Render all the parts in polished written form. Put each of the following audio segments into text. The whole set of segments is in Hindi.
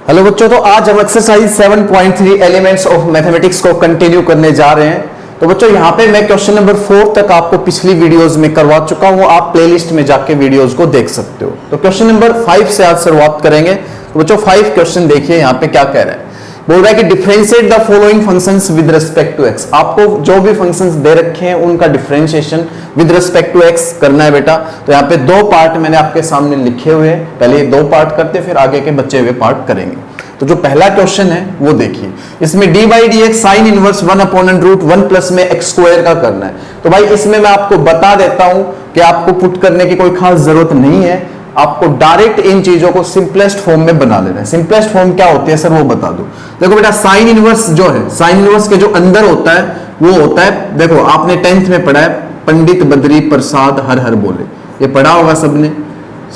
हेलो बच्चों, तो आज हम एक्सरसाइज 7.3 एलिमेंट्स ऑफ मैथमेटिक्स को कंटिन्यू करने जा रहे हैं। तो बच्चों यहाँ पे मैं क्वेश्चन नंबर 4 तक आपको पिछली वीडियोस में करवा चुका हूँ, आप प्लेलिस्ट में जाके वीडियोस को देख सकते हो। तो क्वेश्चन नंबर 5 से आज शुरुआत करेंगे। तो बच्चों 5 क्वेश्चन देखिए यहाँ पे क्या कह रहा है। बोल रहा है कि differentiate the following functions with respect to X. आपको जो भी फंक्शंस दे रखे हैं उनका differentiation with respect to X करना है बेटा। तो यहाँ पे 2 पार्ट मैंने आपके सामने लिखे हुए हैं, पहले ये 2 पार्ट करते फिर आगे के बचे हुए पार्ट करेंगे। तो जो पहला क्वेश्चन है वो देखिए, इसमें D by D x sine inverse 1/√1 plus में एक्स स्क्वायर का करना है। तो भाई इसमें मैं आपको बता देता हूं कि आपको पुट करने की कोई खास जरूरत नहीं है, आपको डायरेक्ट इन चीजों को सिंपलेस्ट फॉर्म में बना लेना है। सिंपलेस्ट फॉर्म क्या होती है सर वो बता दो। देखो बेटा साइन इनवर्स जो है, साइन इनवर्स के जो अंदर होता है वो होता है, देखो आपने 10th में पढ़ा है, पंडित बद्री प्रसाद हर हर बोले, ये पढ़ा होगा सबने,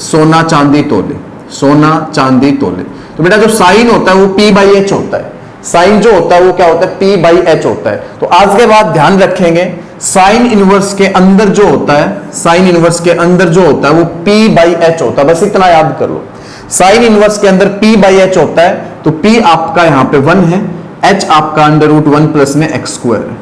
सोना चांदी तोले, सोना चांदी तोले। तो बेटा जो साइन होता है वो P बाई एच होता है, साइन जो होता है वो क्या होता है P बाई एच होता है। तो आज के बाद ध्यान रखेंगे साइन इनवर्स के अंदर जो होता है, साइन इनवर्स के अंदर जो होता है वो P बाई एच होता है, बस इतना याद कर लो। साइन इनवर्स के अंदर P बाई एच होता है, तो P आपका यहां पे 1 है, H आपका √1 प्लस में एक्स स्क्वायर है।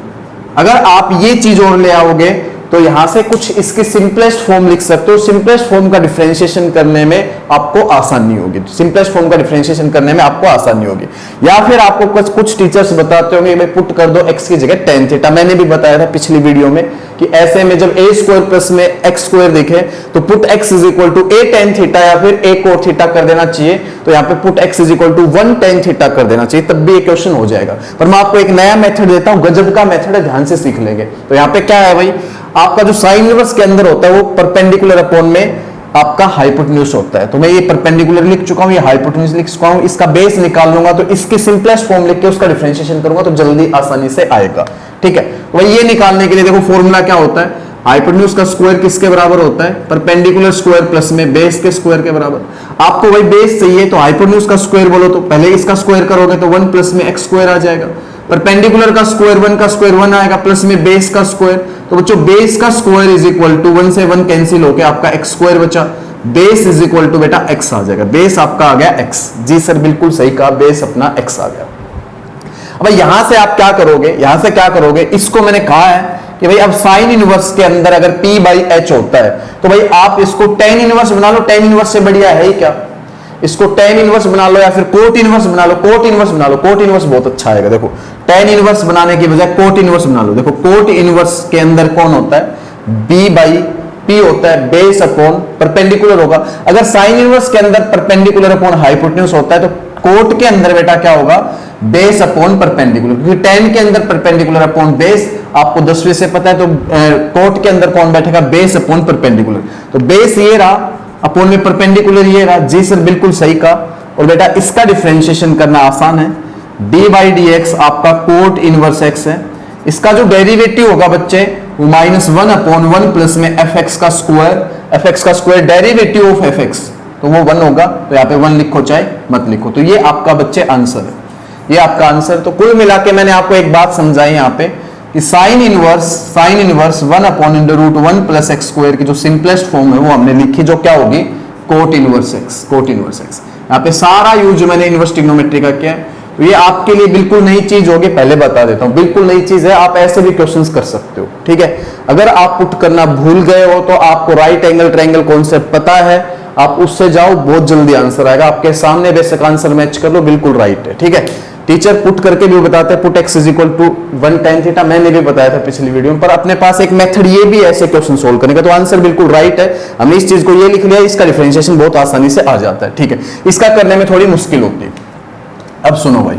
अगर आप ये चीज और ले आओगे तो यहां से कुछ इसकी सिंपलेस्ट फॉर्म लिख सकते हो। सिंपलेस्ट फॉर्म का डिफरेंशिएशन करने में आपको आसानी होगी, सिंपलेस्ट फॉर्म का डिफरेंशिएशन करने में आपको आसानी होगी। या फिर आपको कुछ टीचर्स बताते होंगे भाई पुट कर दो x की जगह tan थीटा। मैंने भी बताया था पिछली वीडियो में कि ऐसे में जब a स्क्वायर प्लस में एक्स स्क्वायर दिखे तो put x is equal to a tan theta या फिर a cot थीटा कर देना चाहिए। तो यहाँ पे put x is equal to 1 tan theta कर देना चाहिए, तब भी ये क्वेश्चन हो जाएगा। पर मैं आपको एक नया मेथड देता हूँ, गजब का मेथड है, ध्यान से सीख लेंगे। तो यहाँ पे क्या है भाई, आपका जो साइन इनवर्स के अंदर होता है वो परपेंडिकुलर अपॉन में आपका हाइपोटेन्यूज होता है। तो मैं ये परपेंडिकुलर लिख चुका हूं, ये हाइपोटेन्यूज लिख चुका हूं, इसका बेस निकाल लूंगा तो इसकी सिंपलेस्ट फॉर्म लिख के उसका डिफरेंशिएशन करूंगा तो जल्दी आसानी से आएगा। ठीक है, तो भाई ये निकालने के लिए देखो फॉर्मूला क्या होता है, हाइपोटेन्यूज का स्क्वायर किसके बराबर होता है, परपेंडिकुलर स्क्वायर प्लस में बेस के स्क्वायर के बराबर। आपको भाई बेस चाहिए तो हाइपोटेन्यूज का स्क्वायर बोलो, तो पहले इसका स्क्वायर करोगे तो 1 प्लस में एक्स स्क्वायर आ जाएगा। परपेंडिकुलर का स्क्वायर 1 का स्क्वायर 1 आएगा प्लस में बेस का स्क्वायर। तो बच्चों बेस का स्क्वायर इज इक्वल टू 1 से 1 कैंसिल होकर आपका एक्स स्क्वायर बचा, बेस इज इक्वल टू बेटा एक्स आ जाएगा। बेस आपका आ गया एक्स, जी सर बिल्कुल सही कहा, बेस अपना एक्स आ गया। अब यहां से आप क्या करोगे, यहां से क्या करोगे, इसको मैंने कहा है कि भाई अब साइन इनवर्स के अंदर अगर P बाई एच होता है तो भाई आप इसको tan इनवर्स बना लो, tan इनवर्स से बढ़िया है ही क्या, इसको tan इनवर्स बना लो या फिर कोट इनवर्स बना लो, कोट इनवर्स बना लो, कोट इनवर्स बहुत अच्छा आएगा। देखो tan इनवर्स बनाने की बजाय कोट इनवर्स बना लो। देखो कोट इनवर्स के अंदर कौन होता है, B बाई P होता है, बेस अपॉन परपेंडिकुलर होगा। अगर साइन इनवर्स के अंदर परपेंडिकुलर अपॉन हाइपोटेन्यूज होता है तो कोट के अंदर बेटा क्या होगा, बेस अपॉन परपेंडिकुलर, क्योंकि tan के अंदर परपेंडिकुलर अपॉन बेस आपको 10वीं से पता है। तो कोट के अंदर कौन बैठेगा, बेस अपॉन परपेंडिकुलर। तो बेस ये रहा, अपॉन में परपेंडिकुलर ये रहा, जी सर बिल्कुल सही का। और बेटा इसका डिफरेंशिएशन करना आसान है, d बाई डी एक्स आपका कोट इनवर्स x है, इसका जो डेरिवेटिव होगा बच्चे वो -1/1 प्लस में fx का स्क्वायर, fx का स्क्वायर डेरिवेटिव ऑफ fx, तो वो 1 होगा। तो यहाँ पे 1 लिखो चाहे मत लिखो, तो ये आपका बच्चे आंसर है, ये आपका आंसर। तो कुल मिला के मैंने आपको एक बात समझाई यहाँ पे कि sine inverse 1/√1 plus X square की जो सिंपलेस्ट फॉर्म है वो हमने लिखी, जो क्या होगी cot inverse x, cot inverse x. यहाँ पे सारा यूज मैंने इनवर्स ट्रिग्नोमेट्री का किया है। तो ये आपके लिए बिल्कुल नई चीज होगी, पहले बता देता हूँ, बिल्कुल नई चीज है, आप ऐसे भी क्वेश्चंस कर सकते हो। ठीक है, अगर आप पुट करना भूल गए हो तो आपको राइट एंगल ट्रायंगल कॉन्सेप्ट पता है, आप उससे जाओ, बहुत जल्दी आंसर आएगा आपके सामने, बेसिक आंसर मैच कर लो, बिल्कुल राइट है। ठीक है, टीचर पुट करके भी बताते हैं, put x is equal to 1 tan theta, मैंने भी बताया था पिछली वीडियो में। पर अपने पास एक मेथड ये भी ऐसे क्वेश्चन सोल्व करने का, तो आंसर बिल्कुल राइट है। हमने इस चीज को ये लिख लिया, इसका डिफरेंशिएशन बहुत आसानी से आ जाता है। ठीक है, इसका करने में थोड़ी मुश्किल होती है। अब सुनो भाई,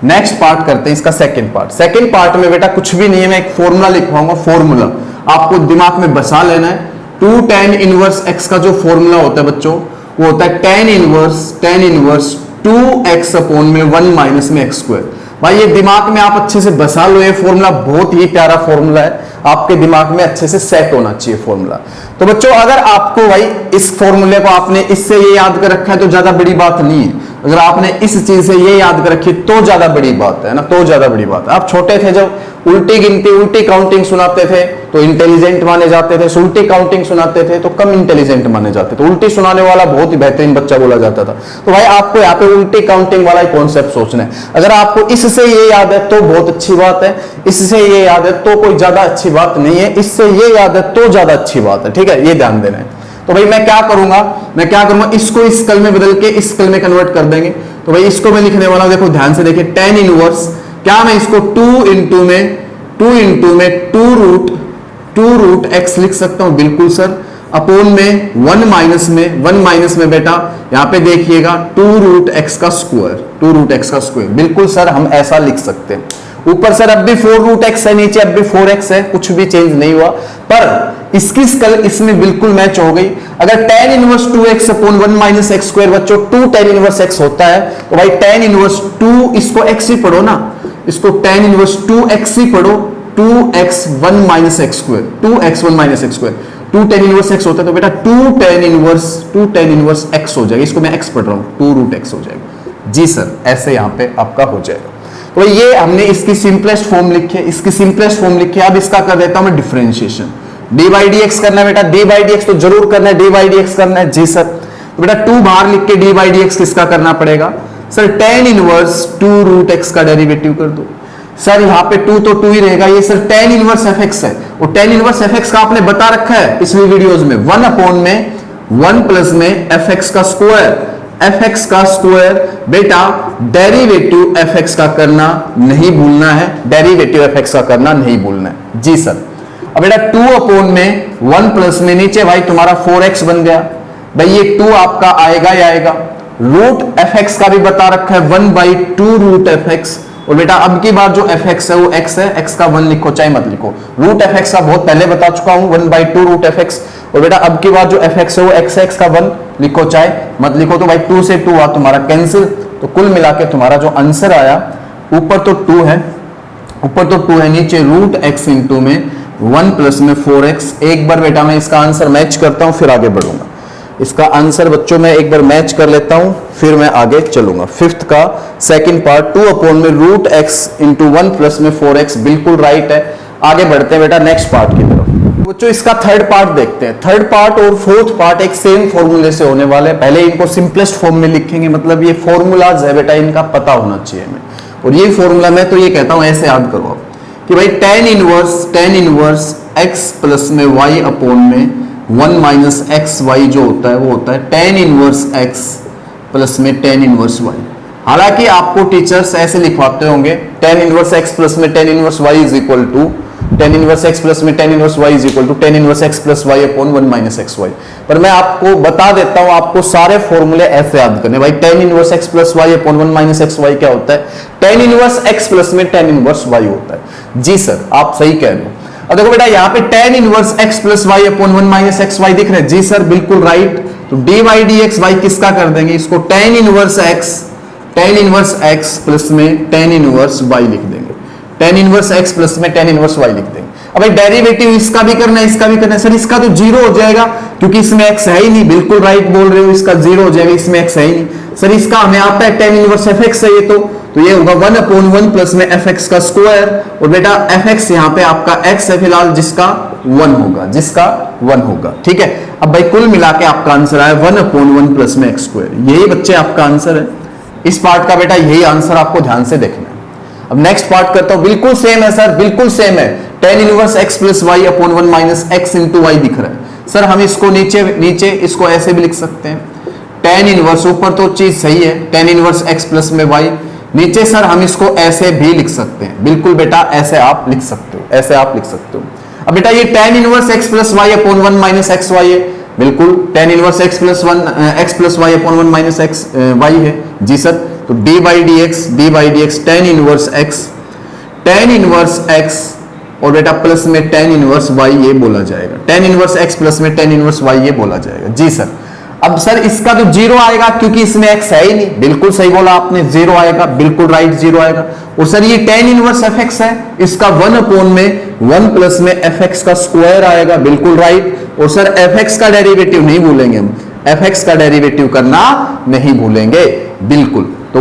नेक्स्ट पार्ट करते हैं, इसका सेकंड पार्ट। सेकंड पार्ट में बेटा कुछ भी नहीं है, मैं एक फॉर्मूला लिखवाऊंगा, फॉर्मूला आपको दिमाग में बसा लेना है। 2 tan इनवर्स x का जो फॉर्मूला होता है बच्चों वो होता है tan इनवर्स 2x अपॉन में 1 माइनस में एक्स स्क्वायर। भाई ये दिमाग में आप अच्छे से बसा लो, ये फॉर्मूला बहुत ही प्यारा फॉर्मूला है, आपके दिमाग में अच्छे से सेट होना चाहिए फॉर्मूला। तो बच्चों अगर आपको भाई इस फॉर्मूले को आपने इससे ये याद कर रखा है तो ज्यादा बड़ी बात नहीं है। अगर आपने इस चीज से ये याद कर रखी तो ज्यादा बड़ी बात है ना, तो ज्यादा बड़ी बात है। आप छोटे थे जब उल्टी गिनती उल्टी काउंटिंग सुनाते थे तो इंटेलिजेंट माने जाते थे, उल्टी काउंटिंग सुनाते थे तो कम इंटेलिजेंट माने जाते थे। उल्टी सुनाने वाला बहुत ही बेहतरीन बच्चा बोला जाता था। तो भाई आपको यहाँ पे उल्टी काउंटिंग वाला ही कॉन्सेप्ट सोचना है। अगर आपको इससे ये याद है तो बहुत अच्छी बात है, इससे ये याद है तो कोई ज्यादा अच्छी बात नहीं है, इससे ये याद है तो ज्यादा अच्छी बात है। ठीक है, ये ध्यान देना है। तो भाई मैं क्या करूंगा, इसको इस कल में बदल के इस कल में कन्वर्ट कर देंगे। तो भाई इसको मैं लिखने वाला हूं, देखो ध्यान से देखिए, tan इनवर्स, क्या मैं इसको 2 इंटू में 2 रूट x लिख सकता हूं? बिल्कुल सर। अपोन में 1 माइनस में बेटा यहां पे देखिएगा 2 रूट x का स्क्वायर। बिल्कुल सर, हम ऐसा लिख सकते हैं। ऊपर सर अब भी 4 रूट x है, नीचे अब भी 4x है, कुछ भी चेंज नहीं हुआ, पर इसकी स्कल इसमें बिल्कुल मैच हो गई। अगर tan inverse 2x upon 1 minus X square बच्चों 2 tan इनवर्स x होता है, तो भाई tan इनवर्स 2, इसको x ही पढ़ो ना, इसको tan इनवर्स 2x ही पढ़ो, 2x 1 minus X square, 2x 1 minus X square, 2 tan inverse x होता है तो बेटा 2 tan इनवर्स x हो जाएगा। इसको मैं x पढ़ रहा हूं, 2 रूट x हो जाएगा। जी सर, ऐसे यहां पे आपका हो जाएगा। तो ये हमने इसकी सिंपलेस्ट फॉर्म लिखी है। अब इसका कर देता हूं मैं differentiation. D by D x करना है बेटा, डी बाई डी एक्स तो जरूर करना है, डी बाई डी एक्स करना है। जी सर, तो बेटा 2 बाहर लिख के डी बाई डी एक्स किसका करना पड़ेगा sir? tan inverse 2 root x का डेरिवेटिव कर दो सर। यहाँ पे 2 तो 2 ही रहेगा, ये सर tan इनवर्स fx है, और tan इनवर्स fx का आपने बता रखा है पिछली वीडियोस में, 1 अपॉन में 1 प्लस में fx का स्क्वायर। बेटा डेरिवेटिव fx का करना नहीं भूलना है, डेरिवेटिव fx का करना नहीं भूलना है। जी सर, अब बेटा 2 अपॉन में 1 प्लस में नीचे भाई तुम्हारा 4x बन गया। भाई ये 2 आपका आएगा ही आएगा। रूट fx का भी बता रखा है 1 बाई 2 रूट fx, और बेटा अब की बार जो fx है वो x है, x का 1 लिखो चाहे मत लिखो। रूट fx का बहुत पहले बता चुका हूं, 1 बाई 2 रूट fx, और बेटा अब की बार जो fx है वो x है, x का 1 लिखो चाहे मत लिखो। तो भाई 2 से 2 हुआ तुम्हारा कैंसिल, तो कुल मिला के तुम्हारा जो आंसर आया, ऊपर तो 2 है, नीचे रूट x इंटू में 1 प्लस में 4x। एक बार बेटा मैं इसका आंसर मैच करता हूं फिर आगे बढ़ूंगा। इसका आंसर बच्चों मैं एक बार मैच कर लेता हूं फिर मैं आगे चलूंगा। 5th का सेकंड पार्ट 2 अपॉन में रूट x इंटू 1 प्लस में 4x, बिल्कुल राइट है। आगे बढ़ते हैं बेटा नेक्स्ट पार्ट की तरफ। बच्चों इसका थर्ड पार्ट देखते हैं। थर्ड पार्ट और फोर्थ पार्ट एक सेम फॉर्मूले से होने वाले हैं। पहले इनको सिंपलेस्ट फॉर्म में लिखेंगे, मतलब ये फॉर्मूलाज है बेटा, इनका पता होना चाहिए हमें। और ये फॉर्मूला मैं तो ये कहता हूं ऐसे याद करो आप कि भाई tan इनवर्स x प्लस में y अपॉन में 1 माइनस एक्स वाई जो होता है वो होता है tan इनवर्स x प्लस में tan इनवर्स y। हालांकि आपको टीचर्स ऐसे लिखवाते होंगे tan इनवर्स x प्लस में tan inverse y is equal to tan inverse x plus में tan inverse y is equal to tan inverse x plus y upon 1 minus X Y. पर मैं आपको बता देता हूं, आपको सारे फॉर्मूले ऐसे याद करने। भाई tan inverse x plus y upon 1 minus X Y क्या होता है? tan इनवर्स x प्लस में tan इनवर्स y होता है। जी सर, आप सही कह रहे हो। अब देखो बेटा यहाँ पे tan inverse x plus y upon 1 minus X Y दिख रहे हैं। जी सर, बिल्कुल राइट। तो D Y D X Y किसका कर देंगे? इसको tan इनवर्स x प्लस में tan इनवर्स y लिख देंगे। tan इनवर्स x प्लस में tan इनवर्स y लिख देंगे। अब भाई डेरिवेटिव इसका भी करना है, इसका भी करना है। सर इसका तो 0 हो जाएगा क्योंकि इसमें x है ही नहीं। बिल्कुल राइट बोल रहे हो, इसका 0 हो जाएगा, इसमें x है ही नहीं। सर इसका हमें आता है tan इनवर्स fx है ये तो ये होगा 1 अपॉन 1 प्लस में fx का स्क्वायर, और बेटा fx यहाँ पे आपका x है फिलहाल जिसका 1 होगा। ठीक है, अब भाई कुल मिला के आपका आंसर आया 1 अपॉन 1 प्लस में एक्स स्क्वायर। यही बच्चे आपका आंसर है। इस पार्ट का बेटा यही आंसर आपको ध्यान से देखना है। अब नेक्स्ट पार्ट करता हूं। बिल्कुल सेम है सर, बिल्कुल सेम है। tan inverse x plus Y upon 1 minus X into Y दिख रहा है। सर हम इसको नीचे इसको ऐसे भी लिख सकते हैं। tan इनवर्स, ऊपर तो चीज सही है, tan इनवर्स x प्लस में y। नीचे सर हम इसको ऐसे भी लिख सकते हैं। बिल्कुल बेटा ऐसे आप लिख सकते हो, अब बेटा ये tan inverse x plus Y upon 1 minus X Y है। बिल्कुल tan inverse x plus Y upon 1 minus X Y है। जी सर, तो D by D X tan inverse x और बेटा प्लस में tan इनवर्स y ये बोला जाएगा। tan इनवर्स x प्लस में tan इनवर्स y ये बोला जाएगा। जी सर, अब सर इसका तो 0 आएगा क्योंकि इसमें x है ही नहीं। बिल्कुल सही बोला आपने, 0 आएगा, बिल्कुल राइट 0 आएगा। और सर ये tan इनवर्स fx है, इसका 1 अपॉन में 1 प्लस में fx का स्क्वायर आएगा। बिल्कुल राइट। और सर fx का डेरिवेटिव नहीं भूलेंगे हम, fx का डेरिवेटिव करना नहीं भूलेंगे। बिल्कुल। तो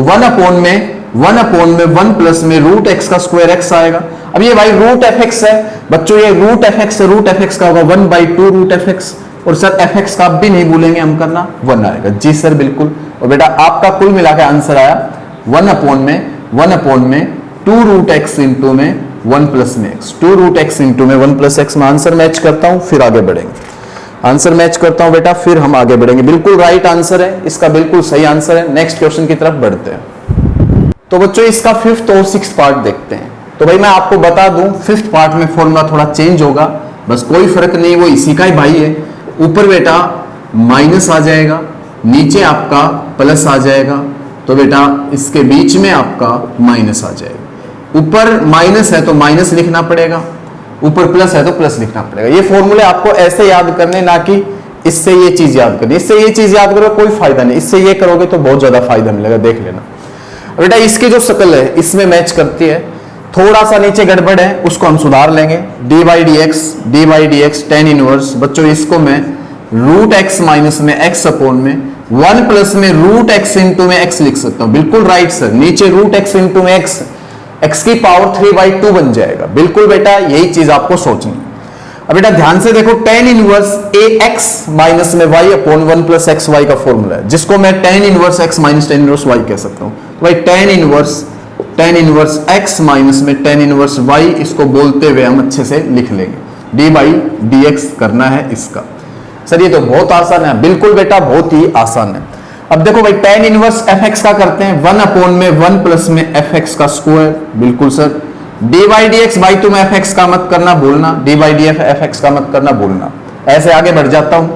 1 प्लस में रूट एक्स का स्क्वायर एक्स आएगा। अब ये भाई रूट एफ एक्स है बच्चों, ये रूट एफ एक्स है, रूट एफ एक्स का होगा 1/2 रूट एफ एक्स, और सर एफ एक्स का भी नहीं भूलेंगे हम करना, 1 आएगा। जी सर बिल्कुल। और बेटा आपका कुल मिला के आंसर आया 1 में 2 रूट एक्स इंटू में 1 प्लस में एक्स, 2 रूट एक्स इंटू में 1 प्लस एक्स में आंसर मैच करता हूं, फिर आगे बढ़ेंगे। आंसर मैच करता हूं बेटा, फिर हम आगे बढ़ेंगे। बिल्कुल राइट आंसर है, इसका बिल्कुल सही आंसर है। नेक्स्ट क्वेश्चन की तरफ बढ़ते हैं। तो बच्चों इसका 5th और 6th पार्ट देखते हैं। तो भाई मैं आपको बता दूं 5th पार्ट में फॉर्मूला थोड़ा चेंज होगा, बस कोई फर्क नहीं, वो इसी का ही भाई है। ऊपर बेटा माइनस आ जाएगा, नीचे आपका प्लस आ जाएगा, तो बेटा इसके बीच में आपका माइनस आ जाएगा। ऊपर माइनस है तो माइनस लिखना पड़ेगा, ऊपर प्लस है तो प्लस लिखना पड़ेगा। ये फॉर्मूले आपको ऐसे याद करने, ना कि इससे ये चीज याद करनी। इससे ये चीज याद करोगे कोई फायदा नहीं, इससे ये करोगे तो बहुत ज्यादा फायदा मिलेगा, देख लेना बेटा। इसकी जो शक्ल है इसमें मैच करती है, थोड़ा सा नीचे गड़बड़ है उसको हम सुधार लेंगे। D by D x tan inverse, बच्चों इसको मैं रूट एक्स माइनस में एक्स अपॉन में 1 प्लस में रूट एक्स इंटू में एक्स लिख सकता हूं। बिल्कुल राइट सर, नीचे रूट एक्स इंटू में एक्स, एक्स की पावर 3/2 बन जाएगा। बिल्कुल बेटा यही चीज आपको सोचनी। अब बेटा ध्यान से देखो, tan inverse A X minus में Y upon 1 plus X Y का फॉर्मूला है, जिसको मैं tan inverse X minus tan inverse Y कह सकता हूं। तो भाई टेन इनवर्स एक्स माइनस में टेन इनवर्स वाई, इसको बोलते हुए हम अच्छे से लिख लेंगे। डी बाई डी एक्स करना है इसका। सर ये तो बहुत आसान है। बिल्कुल बेटा बहुत ही आसान है। अब देखो भाई टेन इनवर्स एफ एक्स का करते हैं, 1 अपॉन में 1 प्लस में एफ एक्स का स्क्वायर। बिल्कुल sir. D by D x by तुम एफ एक्स का मत करना भूलना, D by D F X का मत करना भूलना। ऐसे आगे बढ़ जाता हूं।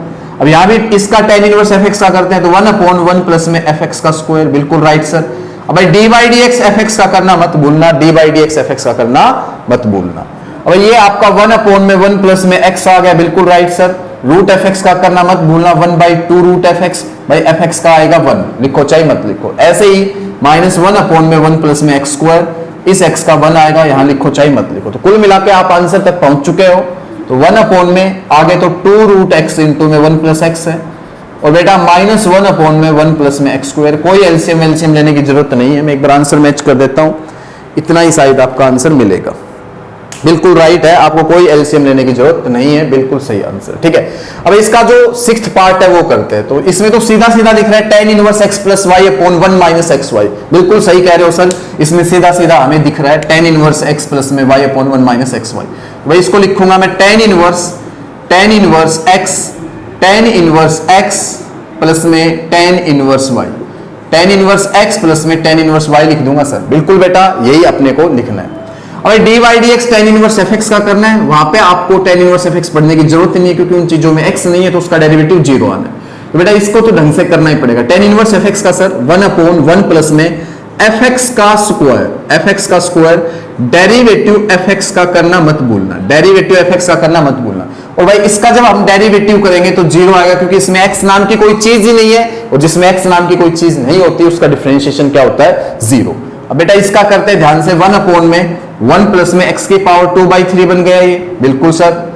अब यहां भी इसका टेन इनवर्स एफ एक्स का करते हैं, तो 1 अपॉन 1 प्लस में एफ एक्स का स्क्वायर। बिल्कुल राइट सर। अब भाई D by D x F X का करना मत भूलना, D by D x F X का करना मत भूलना। अब ये आपका 1 अपॉन में 1 प्लस में एक्स आ गया। बिल्कुल right sir. Root F X का करना मत भूलना, 1/2 रूट एफ एक्स, भाई एफ एक्स का आएगा 1, लिखो चाहे मत लिखो। ऐसे ही माइनस 1 अपॉन में 1 प्लस में एक्स स्क्वायर, इस एक्स का 1 आएगा, यहां लिखो चाहे मत लिखो। तो कुल मिला के आप आंसर तक पहुंच चुके हो। तो 1 अपॉन में आगे तो 2 रूट एक्स इंटू में 1 प्लस एक्स है, और बेटा माइनस 1 अपॉन में 1 प्लस में एक्स स्क्वायर। कोई एलसीएम लेने की जरूरत नहीं है, मैं एक बार आंसर मैच कर देता हूं, इतना ही शायद आपका आंसर मिलेगा। बिल्कुल राइट है, आपको कोई एलसीएम लेने की जरूरत नहीं है, बिल्कुल सही आंसर। ठीक है। अब इसका जो 6th पार्ट है वो करते हैं। तो इसमें तो सीधा सीधा दिख रहा है tan inverse X plus Y upon 1 minus X Y. बिल्कुल सही कह रहे हो सर, इसमें सीधा सीधा हमें दिख रहा है टेन इनवर्स एक्स प्लस में Y upon 1 minus X Y. भाई इसको लिखूंगा मैं टेन इनवर्स एक्स प्लस में tan inverse Y, tan inverse X plus में टेन इनवर्स वाई लिख दूंगा सर। बिल्कुल बेटा यही अपने को लिखना है। अब D by D x tan inverse F X का करना है, वहां पे आपको टेन इनवर्स एफ एक्स पढ़ने की जरूरत नहीं है, क्योंकि उन चीजों में एक्स नहीं है तो उसका डेरिवेटिव 0 आना है। तो बेटा इसको तो ढंग से करना ही पड़ेगा। टेन इनवर्स एफ एक्स का सर 1 अपॉन 1 प्लस में एफ एक्स का स्क्वायर, डेरिवेटिव एफ एक्स का करना मत भूलना, डेरिवेटिव एफ एक्स का करना मत भूलना। और भाई इसका जब हम डेरिवेटिव करेंगे तो 0 आएगा, क्योंकि इसमें एक्स नाम की कोई चीज ही नहीं है, और जिसमें एक्स नाम की कोई चीज नहीं होती उसका डिफरेंशिएशन क्या होता है 0। अब बेटा इसका करते हैं ध्यान से, 1 अपॉन में 1 प्लस में x की पावर 2/3 बन गया ये। बिल्कुल सर।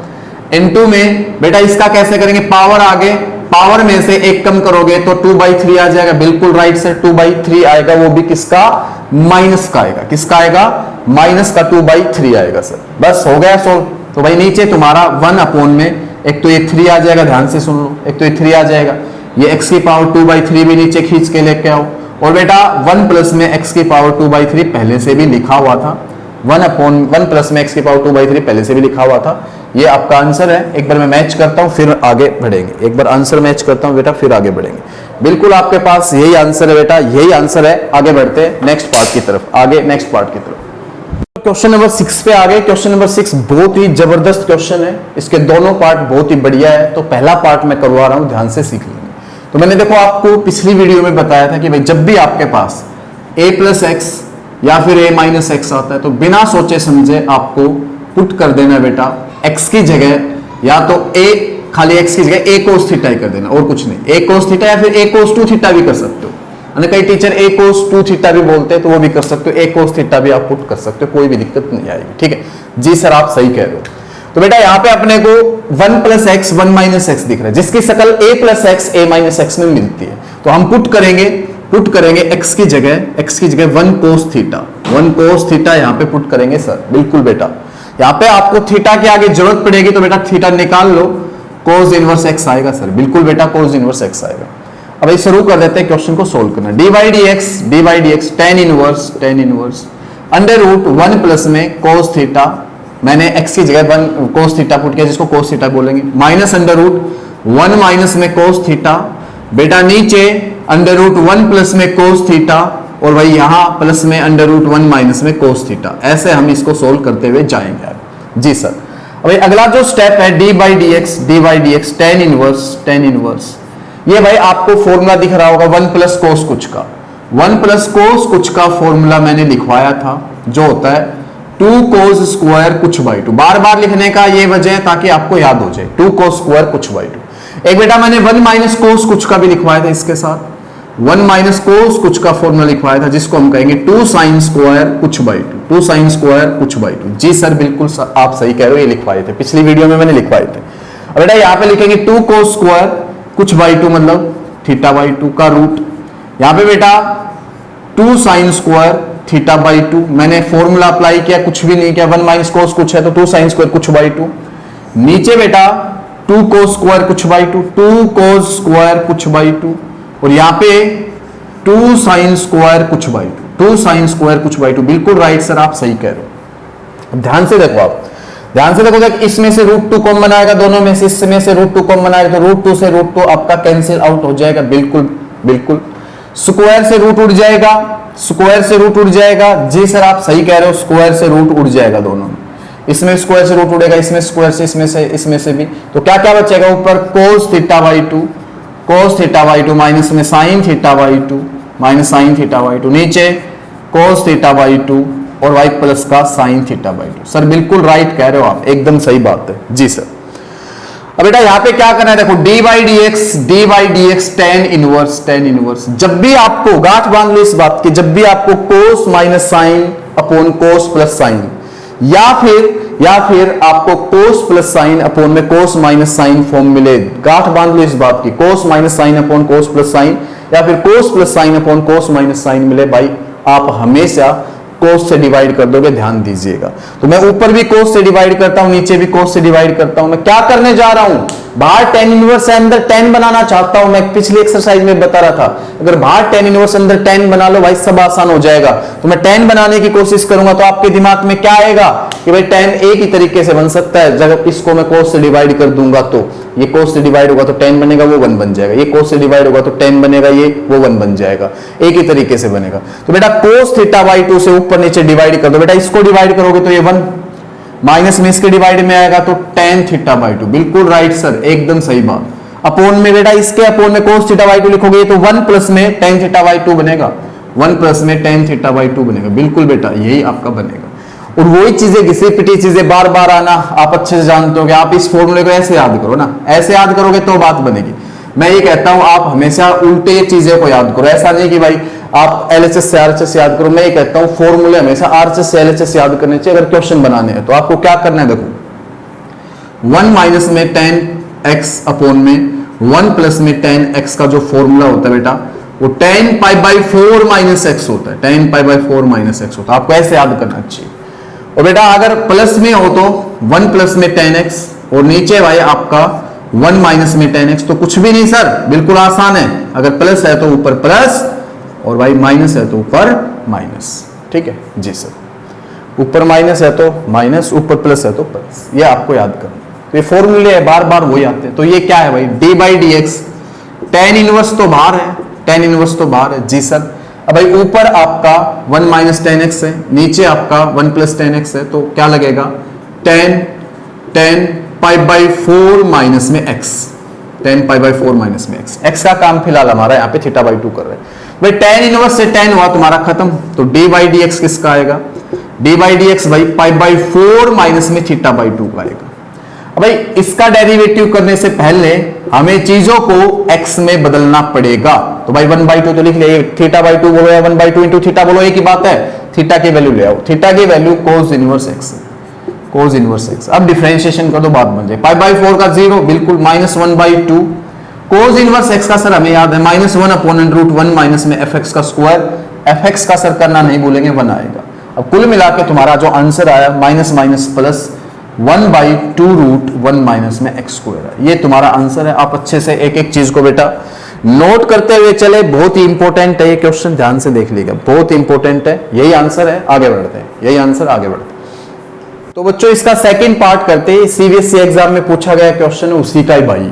इनटू में बेटा इसका कैसे करेंगे, पावर आगे, पावर में से एक कम करोगे तो 2/3 आ जाएगा। बिल्कुल राइट सर, 2/3 आएगा, वो भी किसका, माइनस का आएगा। किसका आएगा, माइनस का 2/3 आएगा सर। बस हो गया सोल्व। तो भाई नीचे तुम्हारा 1 अपॉन में एक तो ये 3 आ जाएगा, ध्यान से सुन लो, एक तो ये 3 आ जाएगा, ये x की पावर 2/3 भी नीचे खींच के लेके आओ, और बेटा 1 प्लस में x की पावर 2/3 पहले से भी लिखा हुआ था, 1 प्लस में x की पावर 2/3 पहले से भी लिखा हुआ था। ये आपका आंसर है। एक बार मैं मैच करता हूं फिर आगे बढ़ेंगे, एक बार आंसर मैच करता हूं बेटा फिर आगे बढ़ेंगे। बिल्कुल आपके पास यही आंसर है बेटा, यही आंसर है। आगे बढ़ते हैं नेक्स्ट पार्ट की तरफ, आगे नेक्स्ट पार्ट की तरफ। क्वेश्चन नंबर 6 पे आ गए। क्वेश्चन नंबर 6 बहुत ही जबरदस्त क्वेश्चन है, इसके दोनों पार्ट बहुत ही बढ़िया है। तो पहला पार्ट मैं करवा रहा हूं, ध्यान से सीख लेंगे। तो मैंने देखो आपको पिछली वीडियो में बताया था कि भाई जब भी आपके पास a प्लस एक्स या फिर a माइनस एक्स आता है तो बिना सोचे समझे आपको पुट कर देना बेटा x की जगह या तो a, खाली x की जगह a cos थीटा ही कर देना, और कुछ नहीं। a cos थीटा या फिर a cos 2 थीटा भी कर सकते हो, कई टीचर a cos 2 थीटा भी बोलते हैं तो वो भी कर सकते हो, a cos थीटा भी आप पुट कर सकते हो, कोई भी दिक्कत नहीं आएगी। ठीक है जी सर, आप सही कह रहे हो। तो बेटा यहाँ पे अपने को 1 प्लस एक्स 1 माइनस एक्स दिख रहा है, जिसकी शकल a plus x a minus x में मिलती है। तो हम पुट करेंगे पुट करेंगे x की जगह 1 cos थीटा, 1 cos थीटा यहां पे पुट करेंगे सर। बिल्कुल बेटा, यहां पे आपको थीटा के आगे जरूरत पड़ेगी तो बेटा थीटा निकाल लो, cos इनवर्स x आएगा सर। बिल्कुल बेटा cos इनवर्स x आएगा। अब ये शुरू कर देते हैं क्वेश्चन को सोल्व करना। dy dx tan inverse under root 1 plus में cos थीटा, मैंने x की जगह 1 cos थीटा पुट किया जिसको cos थीटा बोलेंगे, माइनस अंडर रूट 1 माइनस में cos थीटा, बेटा नीचे अंडर रूट 1 प्लस में cos थीटा, और भाई यहां प्लस में अंडर रूट 1 माइनस में cos थीटा। ऐसे हम इसको सोल्व करते हुए जाएंगे जी सर। अब अगला जो स्टेप है dy dx tan इनवर्स, ये भाई आपको फॉर्मूला दिख रहा होगा 1 प्लस कोस कुछ का, 1 प्लस कोस कुछ का फॉर्मूला मैंने लिखवाया था जो होता है 2 कोस स्क्वायर कुछ बाई 2। बार बार लिखने का ये वजह है ताकि आपको याद हो जाए, 2 कोस स्क्वायर कुछ बाई 2। एक बेटा मैंने 1 माइनस कोस कुछ का भी लिखवाया था इसके साथ, 1 माइनस कोस कुछ का फॉर्मूला लिखवाया था जिसको हम कहेंगे 2 साइन स्क्वायर कुछ बाई 2, 2 साइन स्क्वायर कुछ बाई 2। जी सर बिल्कुल आप सही कह रहे हो, ये लिखवाए थे पिछली वीडियो में मैंने लिखवाए थे। अब बेटा यहाँ पे लिखेंगे 2 कोस स्क्वायर कुछ बाई 2 मतलब थीटा बाई 2 का रूट, यहाँ पे बेटा 2 साइन स्क्वायर थीटा बाई 2, मैंने फॉर्मूला अप्लाई किया, कुछ भी नहीं किया, 1 माइनस कोस कुछ है तो 2 साइन स्क्वायर कुछ बाई 2, नीचे बेटा 2 कोस स्क्वायर कुछ बाई 2, 2 कोस स्क्वायर कुछ बाई 2, और यहाँ पे 2 साइन स्क्वायर कुछ बाई 2, 2 साइन स्क्वायर कुछ बाई 2। बिल्कुल राइट सर, आप सही कह रहे हो। ध्यान से देखो, आप ध्यान से देखो, इसमें से रूट 2 कॉमन आएगा, दोनों में से इसमें से रूट 2 कॉमन आएगा तो रूट 2 से रूट 2 आपका कैंसिल आउट हो जाएगा। बिल्कुल स्क्वायर से रूट उड़ जाएगा, स्क्वायर से रूट उड़ जाएगा। जी सर आप सही कह रहे हो, स्क्वायर से रूट उड़ जाएगा दोनों में, इसमें स्क्वायर से रूट उड़ेगा, इसमें स्क्वायर से, इसमें से भी। तो क्या क्या बचेगा ऊपर cos theta by 2, cos theta by 2 minus में sin theta by 2, minus sin theta by 2, नीचे cos थीटा बाई 2 और y प्लस का sin थीटा बाई 2। सर बिल्कुल राइट कह रहे हो आप, एकदम सही बात है जी सर। अब बेटा यहाँ पे क्या करना है, देखो dy dx tan इनवर्स। जब भी आपको गांठ बांध लो इस बात की, जब भी आपको cos minus sine upon cos plus sine, या फिर आपको cos प्लस साइन अपॉन में cos माइनस साइन फॉर्म मिले, गांठ बांध लो इस बात की, cos minus sine upon cos plus sine या फिर cos plus sine upon cos minus sine मिले, भाई आप हमेशा cos से डिवाइड कर दोगे, ध्यान दीजिएगा। तो मैं ऊपर भी cos से डिवाइड करता हूं, नीचे भी cos से डिवाइड करता हूं। मैं क्या करने जा रहा हूं, बाहर tan इनवर्स है, अंदर tan बनाना चाहता हूं। मैं पिछली एक्सरसाइज में बता रहा था, अगर बाहर tan इनवर्स अंदर tan बना लो भाई सब आसान हो जाएगा। तो मैं tan बनाने की कोशिश करूंगा तो आपके दिमाग में क्या आएगा कि भाई tan एक ही तरीके से बन सकता है, जब इसको मैं cos से डिवाइड कर दूंगा तो ये cos से डिवाइड होगा तो tan बनेगा, वो 1 बन जाएगा, ये cos से डिवाइड होगा तो tan बनेगा, ये वो 1 बन जाएगा, एक ही तरीके से बनेगा। तो बेटा cos थीटा बाई 2 से ऊपर नीचे डिवाइड कर दो, बेटा इसको डिवाइड करोगे तो ये 1 माइनस में इसके डिवाइड में आएगा तो tan थीटा बाई 2। बिल्कुल राइट सर, एकदम सही बात। अपोन में बेटा इसके अपोन में cos थीटा बाई 2 लिखोगे तो 1 प्लस में tan थीटा बाई 2 बनेगा, 1 प्लस में tan थीटा बाई 2 बनेगा। बिल्कुल बेटा यही आपका बनेगा। और वही चीजें घिसी पिटी चीजें बार बार आना आप अच्छे से जानते हो कि आप इस फॉर्मूले को ऐसे याद करो ना, ऐसे याद करोगे तो बात बनेगी। मैं ये कहता हूं आप हमेशा उल्टे चीजें को याद करो, ऐसा नहीं कि भाई आप LHS से RHS याद करो। मैं ये कहता हूं फॉर्मूले हमेशा RHS से LHS याद करने चाहिए अगर क्वेश्चन बनाने हैं। तो आपको क्या करना है, देखो 1 माइनस में tan x अपोन में 1 प्लस में tan x का जो फॉर्मूला होता है बेटा वो tan pi by 4 minus x होता है, tan pi by 4 minus x होता है। आपको ऐसे याद करना चाहिए। और बेटा अगर प्लस में हो तो 1 प्लस में tan x और नीचे भाई आपका 1 माइनस में tan x, तो कुछ भी नहीं सर, बिल्कुल आसान है। अगर प्लस है तो ऊपर प्लस और भाई माइनस है तो ऊपर माइनस। ठीक है जी सर, ऊपर माइनस है तो माइनस, ऊपर प्लस है तो प्लस, ये आपको याद करना। तो ये फॉर्मूले है बार बार वही आते हैं। तो ये क्या है भाई dy dx, tan इनवर्स तो बाहर है, tan इनवर्स तो बाहर है जी सर। अब भाई ऊपर आपका 1 माइनस tan x है, नीचे आपका 1 प्लस tan x है, तो क्या लगेगा tan पाई बाई 4 माइनस में x, tan pi by 4 minus में x। x का काम फिलहाल हमारा यहाँ पे थीटा बाई 2 कर रहे हैं भाई। tan इनवर्स से tan हुआ तुम्हारा खत्म, तो dy dx किसका आएगा, dy dx भाई पाई बाई 4 माइनस में थीटा बाई 2 का आएगा। अब भाई इसका डेरिवेटिव करने से पहले हमें चीजों को x में बदलना पड़ेगा। तो भाई 1/2 तो लिख ले, थीटा बाई 2 बोलो या 1/2 इंटू थीटा बोलो, एक ही बात है। थीटा की वैल्यू ले आओ, थीटा की value cos inverse x, cos inverse x। अब डिफरेंशिएशन कर दो, बात बन जाए। पाई बाई 4 का 0, बिल्कुल -1/2 कोस इनवर्स एक्स का सर हमें याद है -1/√1 माइनस में fx का स्क्वायर, fx का सर करना नहीं भूलेंगे 1 आएगा। अब कुल मिला के तुम्हारा जो आंसर आया माइनस माइनस प्लस 1/2√1 माइनस में x स्क्वायर है, ये तुम्हारा आंसर है। आप अच्छे से एक एक चीज को बेटा नोट करते हुए चले, बहुत ही इंपॉर्टेंट है ये क्वेश्चन, ध्यान से देख लीजिएगा, बहुत इंपॉर्टेंट है। यही आंसर है, आगे बढ़ते हैं, यही आंसर, आगे बढ़ते हैं। तो बच्चों इसका सेकंड पार्ट करते हैं, सीबीएसई एग्जाम में पूछा गया क्वेश्चन है उसी का ही भाई।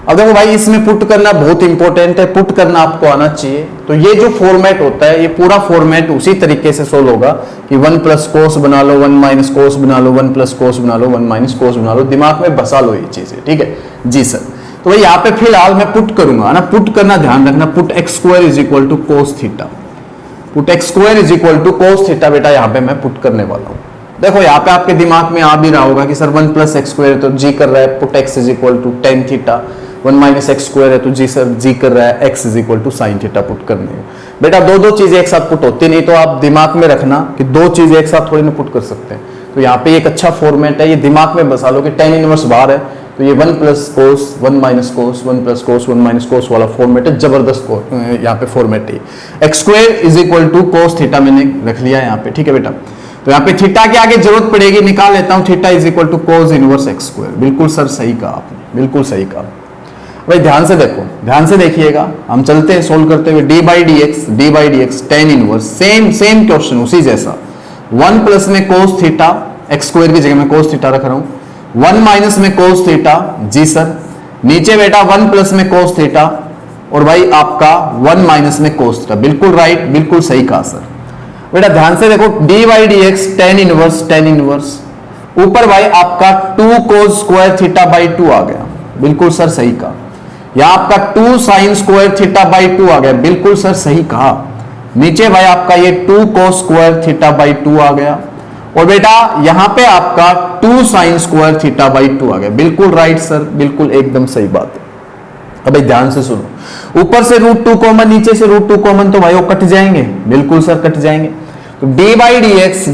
अब देखो भाई इसमें पुट करना बहुत इंपॉर्टेंट है, पुट करना आपको आना चाहिए। तो ये जो फॉर्मेट होता है, ये पूरा फॉर्मेट उसी तरीके से सोल्व होगा कि 1 प्लस कोस बना लो, 1 माइनस कोस बना लो, 1 प्लस कोस बना लो, 1 माइनस कोस बना लो, दिमाग में बसा लो ये चीजें, ठीक है जी सर। तो भाई यहाँ पे फिलहाल मैं पुट करूंगा ना, पुट करना ध्यान रखना, put X square is equal to cos theta, put X square is equal to cos theta बेटा यहाँ पे मैं पुट करने वाला हूँ। देखो यहाँ पे आपके दिमाग में आ भी रहा होगा कि सर 1 प्लस एक्स स्क्वायर तो जी कर रहा है, put X is equal to tan theta, 1 minus X square है तो जी सर जी कर रहा है X is equal to sine theta put करने है। बेटा दो दो चीजें एक साथ पुट होती नहीं, तो आप दिमाग में रखना कि दो चीजें एक साथ थोड़ी ना पुट कर सकते हैं। तो यहाँ पे एक अच्छा फॉर्मेट है, ये दिमाग में बसा लो कि टेन इनवर्स बाहर है, तो ये 1 plus cos 1 minus cos 1 plus cos 1 minus cos वाला फॉर्मेट है, जबरदस्त यहाँ पे फॉर्मेट है। X square is equal to cos theta मैंने रख लिया यहाँ पे, ठीक है बेटा। तो यहाँ पे थीटा के आगे जरूरत पड़ेगी, निकाल लेता हूँ, theta is equal to cos inverse X square. बिल्कुल सर सही कहा आपने, बिल्कुल सही कहा भाई। ध्यान से देखो, ध्यान से देखिएगा, हम चलते हैं सोल्व करते हुए। D by D x tan inverse, same question उसी जैसा। 1 प्लस में कोस थीटा, एक्स स्क्वायर की जगह में कोस थीटा रख रहा हूं, 1 माइनस में कोस थीटा, जी सर। नीचे बेटा 1 प्लस में कोस थीटा, और भाई आपका 1 माइनस में कोस थीटा। बिल्कुल राइट, बिल्कुल सही कहा सर। बेटा ध्यान से देखो, D by D x tan inverse, ऊपर भाई आपका 2 कोस स्क्वायर थीटा बाई 2 आ गया, बिल्कुल सर सही कहा। यहां आपका 2 साइन स्क्वायर थीटा बाई 2 आ गया, बिल्कुल सर सही कहा। नीचे भाई आपका ये 2 कोस स्क्वायर थीटा बाई 2 आ गया, और बेटा यहां पे आपका 2 साइन स्क्वायर थीटा बाई 2 आ गया, बिल्कुल राइट सर, बिल्कुल एकदम सही बात है। अब भाई ध्यान से सुनो, ऊपर से √2 कॉमन, नीचे से √2 कॉमन, तो भाई वो कट जाएंगे, बिल्कुल सर कट जाएंगे। तो D by D x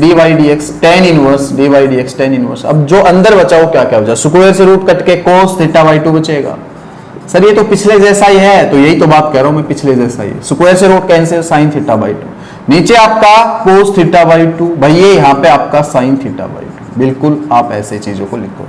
tan inverse, D by D x tan inverse. अब जो अंदर बचा वो क्या क्या बचा, स्क्वायर से रूट कट के कोस थीटा बाई 2 बचेगा। सर ये तो पिछले जैसा ही है, तो यही तो बात कह रहा हूं मैं, पिछले जैसा ही। स्क्वायर से root cancel, sine theta by 2, नीचे आपका कोस थीटा बाई 2, भाई ये यहाँ पे आपका साइन थीटा बाई 2। बिल्कुल आप ऐसे चीजों को लिखो।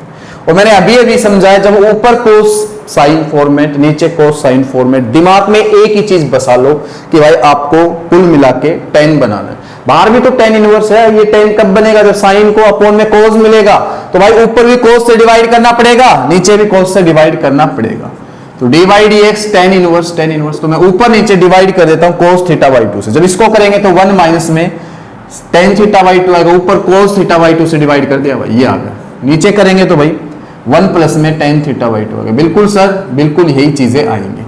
और मैंने अभी समझाया, जब ऊपर कोस साइन फॉर्मेट, नीचे कोस साइन फॉर्मेट, दिमाग में एक ही चीज बसा लो कि भाई आपको कुल मिला के टेन बनाना है। बाहर भी तो टेन इनवर्स है, ये टेन कब बनेगा, जब साइन को अपोन में कोस मिलेगा, तो भाई ऊपर भी कोस से डिवाइड करना पड़ेगा, नीचे भी कोस से डिवाइड करना पड़ेगा। तो D by D x tan inverse, तो मैं ऊपर नीचे डिवाइड कर देता हूं कोस थीटा बाई 2 से। जब इसको करेंगे तो 1 माइनस में टेन थीटा बाई 2 आएगा, ऊपर कोस थीटा बाई 2 से डिवाइड कर दिया भाई, ये आ गया। नीचे करेंगे तो भाई 1 प्लस में टेन थीटा बाई 2 आ गया। बिल्कुल सर, बिल्कुल यही चीजें आएंगी।